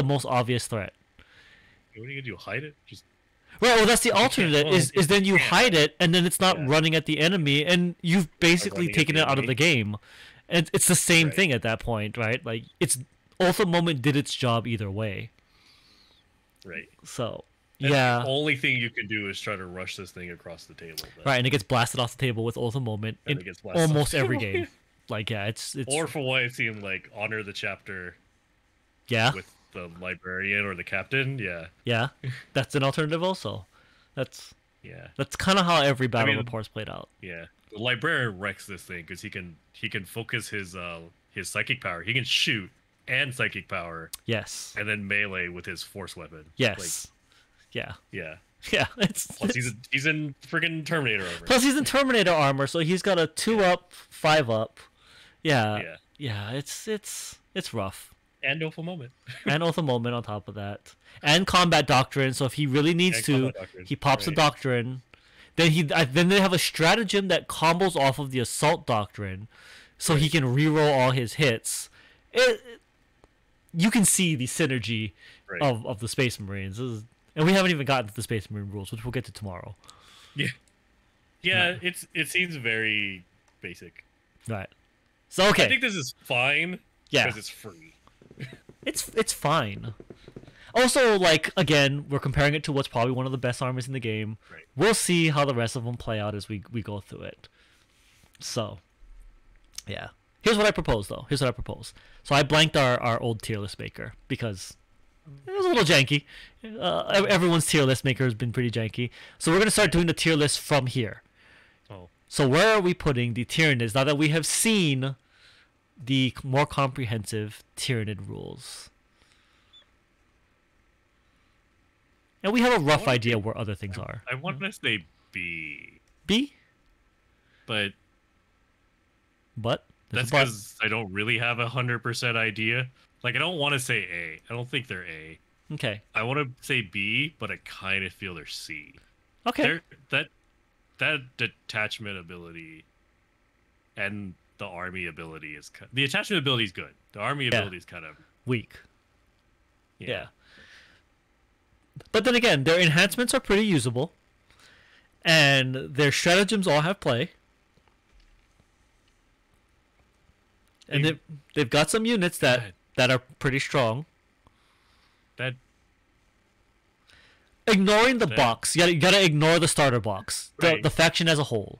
most obvious threat. What are you gonna do? Hide it? Just Right. Well, that's the alternate. well, Is then you yeah. hide it, and then it's not Yeah. running at the enemy, and you've basically running at taken the it out of enemy. the game. And it's the same Right. thing at that point, right? Like it's Oath of Moment did its job either way. right. So And yeah. The only thing you can do is try to rush this thing across the table. But, Right, and it gets blasted off the table with Oath of Moment And in it gets blasted off almost the every table. game. Like, yeah, it's Or for what I've seen, like honor the chapter yeah, with the librarian or the captain. Yeah, that's an alternative also. That's yeah, kind of how every battle mean- report's played out. yeah. The librarian wrecks this thing because he can focus his psychic power. He can shoot and psychic power, Yes, and then melee with his force weapon. yes, yeah, Like, yeah. yeah. It's, Plus he's in friggin' Terminator armor. plus he's in Terminator armor, so he's got a 2-up, 5-up. Yeah, Yeah. yeah. It's rough. And Awful Moment. And Oath of Moment on top of that, and Combat Doctrine. So if he really needs And to, Combat Doctrine, he pops the right. Doctrine. Then they have a stratagem that combos off of the Assault Doctrine, so he can reroll all his hits. You can see the synergy Right. of the Space Marines, and we haven't even gotten to the Space Marine rules, which we'll get to tomorrow. Yeah, it seems very basic. Right. So okay, I think this is fine yeah, because it's free. it's fine. Also, like again, we're comparing it to what's probably one of the best armies in the game. Right. We'll see how the rest of them play out as we go through it. So, yeah. Here's what I propose, though. Here's what I propose. So I blanked our old tier list maker because it was a little janky. Everyone's tier list maker has been pretty janky. So we're gonna start doing the tier list from here. Oh, So where are we putting the Tyranids now that we have seen the more comprehensive Tyranid rules? And we have a rough wanna idea where other things are. I want to say B, B? but But? There's that's a but. because I don't really have 100% idea. Like I don't want to say A. I don't think they're A. Okay. I want to say B, but I kind of feel they're C. Okay. That detachment ability and the army ability is the attachment ability is good. The army ability is kind of Weak. Yeah. But then again, their enhancements are pretty usable. and their stratagems all have play. And they've got some units that are pretty strong. That Ignoring the box, you gotta ignore the starter box, the faction as a whole.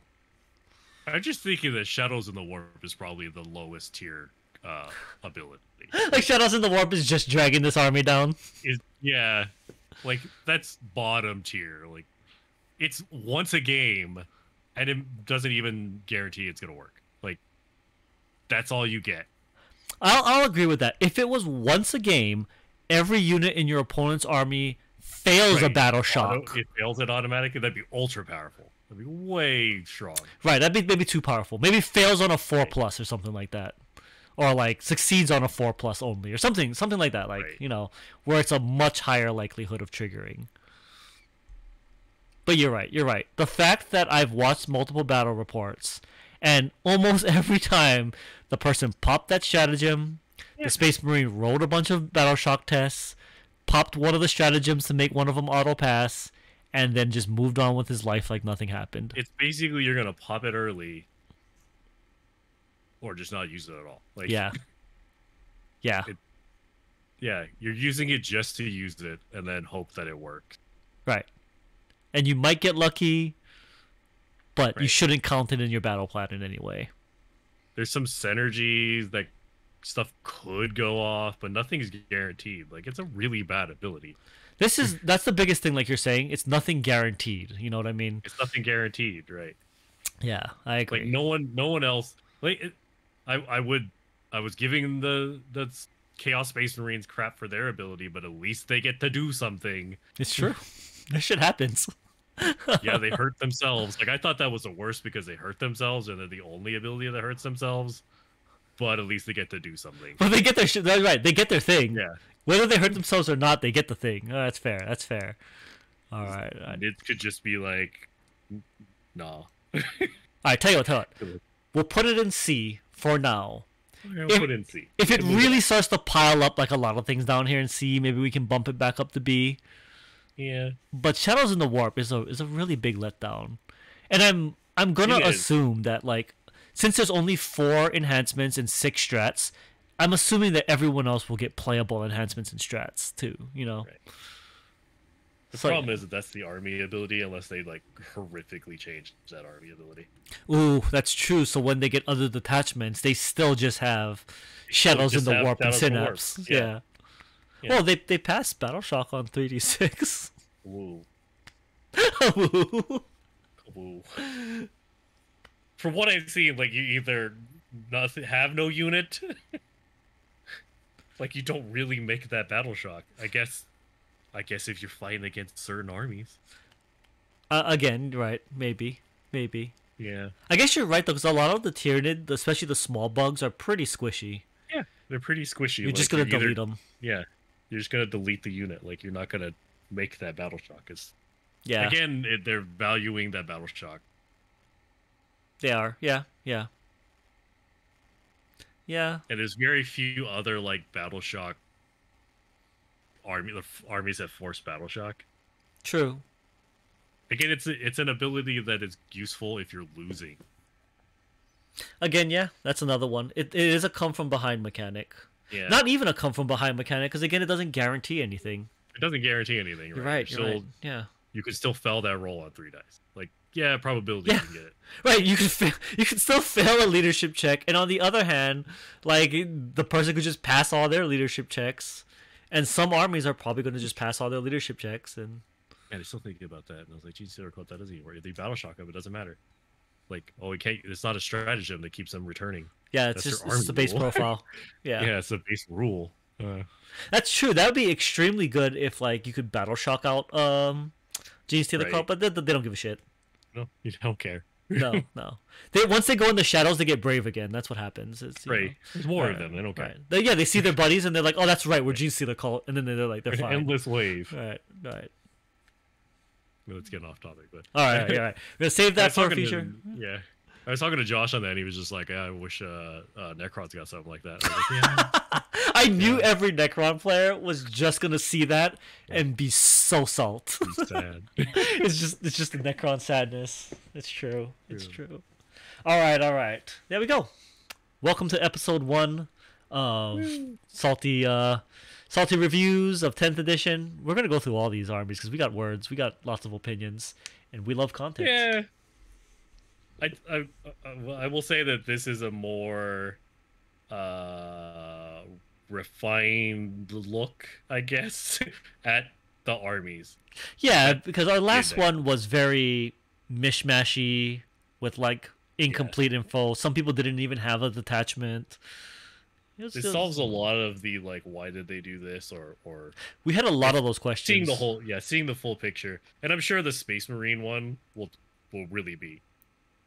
I'm just thinking that Shadows in the Warp is probably the lowest tier ability. Like Shadows in the Warp is just dragging this army down. Yeah, like that's bottom tier. Like it's once a game, and it doesn't even guarantee it's gonna work. Like that's all you get. I'll agree with that. If it was once a game, every unit in your opponent's army fails a battle shock. It fails it automatically. That'd be ultra powerful. That'd be way strong. Right, that'd be maybe too powerful. Maybe fails on a 4+ or something like that, or like succeeds on a 4+ only, or something like that. Like where it's a much higher likelihood of triggering. But you're right. The fact that I've watched multiple battle reports, and almost every time the person popped that stratagem, the Space Marine rolled a bunch of battle shock tests, popped one of the stratagems to make one of them auto pass, and then just moved on with his life like nothing happened. It's basically you're gonna pop it early, or just not use it at all. Like yeah. You're using it just to use it, and then hope that it works. Right, and you might get lucky, but you shouldn't count it in your battle plan in any way. There's some synergies that stuff could go off, but nothing's guaranteed. Like it's a really bad ability. That's the biggest thing. Like you're saying, it's nothing guaranteed. You know what I mean? It's nothing guaranteed, right? Yeah, I agree. Like no one else. Like I was giving the Chaos Space Marines crap for their ability, but at least they get to do something. It's true. That shit happens. Yeah, they hurt themselves. Like I thought that was the worst because they hurt themselves, and they're the only ability that hurts themselves. But at least they get to do something. But they get their shit. That's right. They get their thing. Yeah. Whether they hurt themselves or not, they get the thing. Oh, that's fair. That's fair. All right. It could just be like, nah. All right. Tell you what. We'll put it in C for now. Okay, we'll put it in C. If it really starts to pile up like a lot of things down here in C, maybe we can bump it back up to B. Yeah. But Shadows in the Warp is a really big letdown, and I'm gonna assume that like since there's only 4 enhancements and 6 strats, I'm assuming that everyone else will get playable enhancements and strats too. Right. The problem is that that's the army ability, unless they like horrifically change that army ability. Ooh, that's true. So when they get other detachments, they still just have Shadows in the Warp and Synapse. Yeah. Well, they pass Battle Shock on 3d6. Woo. Woo. Woo. From what I've seen, like you either have no unit, like you don't really make that Battle Shock. I guess if you're fighting against certain armies. Again, right? Maybe. Yeah. I guess you're right though, because a lot of the Tyranid, especially the small bugs, are pretty squishy. Yeah, they're pretty squishy. You're just gonna delete them. Yeah, you're just gonna delete the unit. Like you're not gonna make that Battle Shock. Yeah. Again, they're valuing that Battle Shock. They are. Yeah. And there's very few other like Battle Shock armies that force Battle Shock. True. Again, it's an ability that is useful if you're losing. Again, yeah, that's another one. It is a come from behind mechanic. Yeah. Not even a come from behind mechanic, because again, it doesn't guarantee anything. It doesn't guarantee anything. You're right. You're right. Yeah. You could still fail that roll on 3 dice. Like, yeah, probability you can get it. Right, you can still fail a leadership check, and on the other hand, like the person could just pass all their leadership checks, and some armies are probably going to just pass all their leadership checks. And I still thinking about that, and I was like, geez, that doesn't even work. If they Battle Shock them, it doesn't matter. Like, oh, it's not a stratagem that keeps them returning. Yeah, it's the base profile. Yeah, it's a base rule. That's true. That would be extremely good if like you could Battle Shock out Gene Stealer Cult, but they don't give a shit. No, you don't care. No. Once they go in the shadows, they get brave again. That's what happens. There's more of them. They don't care. Right. They see their buddies and they're like, "Oh, that's right. We're Gene Stealer Cult," and then they're like, "They're fine." Endless wave. Right. Let's get off topic, but all right. We're gonna save that for a future. Yeah. I was talking to Josh on that, and he was just like, "I wish Necrons got something like that." I was like, I knew yeah. every Necron player was just gonna see that and be so salt. He's sad. It's just the Necron sadness. It's true. It's True. true. All right, all right. There we go. Welcome to episode 1 of salty salty reviews of 10th edition. We're gonna go through all these armies because we got words, we got lots of opinions, and we love content. Yeah. I will say that this is a more refined look, I guess, at the armies. Yeah, because our last Midnight. one was very mishmashy with like incomplete info. Some people didn't even have a detachment. It was This just- solves a lot of the like, why did they do this, or we had a lot of those questions. seeing the full picture. And I'm sure the Space Marine one will really be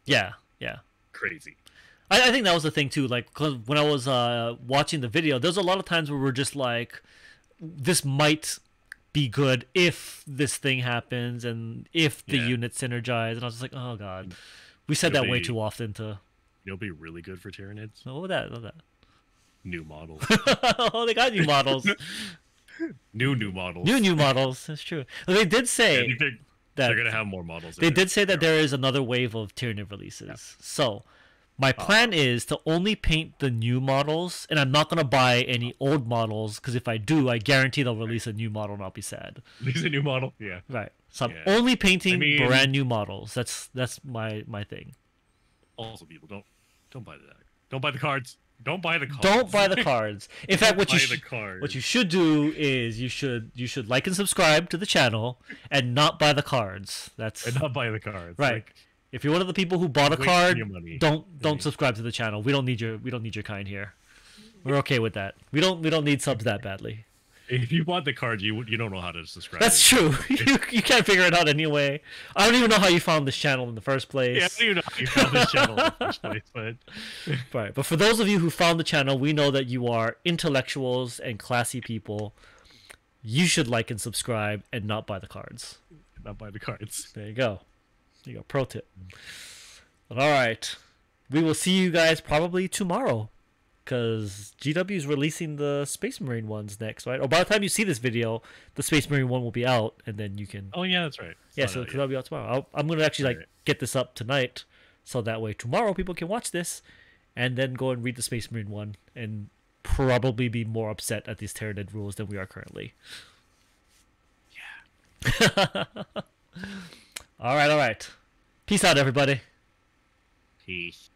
Yeah, yeah. crazy. I think that was the thing too. Like, 'cause when I was watching the video, there's a lot of times where we're just like, this might be good if this thing happens and if the Yeah. units synergize. And I was just like, oh god, we said It'll that way be- too often. To It'll be really good for Tyranids. what was that? What was New models. that? Oh, they got new models. new models. New models. That's true. Well, they did Yeah, say that they're gonna have more models. they did say that there is another wave of Tyranid releases. So my plan is to only paint the new models, and I'm not gonna buy any old models because if I do, I guarantee they'll release a new model and I'll be sad. There's a new model. Yeah. Right. So I'm Yeah. only painting I mean- brand new models. That's my thing. Also, people don't buy the don't buy the cards. Don't buy the cards. Don't buy the cards. In fact, Buy the cards. what you should do is you should like and subscribe to the channel and not buy the cards. That's and not buy the cards. right. Like, If you're one of the people who bought a wasting card, your money. don't Yeah. subscribe to the channel. We don't need your kind here. We're okay with that. We don't need subs that badly. if you bought the cards, you don't know how to subscribe. That's true. You can't figure it out anyway. I don't even know how you found this channel in the first place. Yeah, I don't even know how you found this channel in the first place, but Right. But for those of you who found the channel, we know that you are intellectuals and classy people. You should like and subscribe and not buy the cards. not buy the cards. There you go. There you go. Pro tip. But all right. We will see you guys probably tomorrow. Because GW is releasing the Space Marine ones next, right? Or by the time you see this video, the Space Marine one will be out, and then you can. Oh yeah, that's right. It's Yeah, not so out yet. that'll be out tomorrow. I'm gonna actually like Right. get this up tonight, so that way tomorrow people can watch this, and then go and read the Space Marine one, and probably be more upset at these Tyranid rules than we are currently. Yeah. All right. Peace out, everybody. Peace.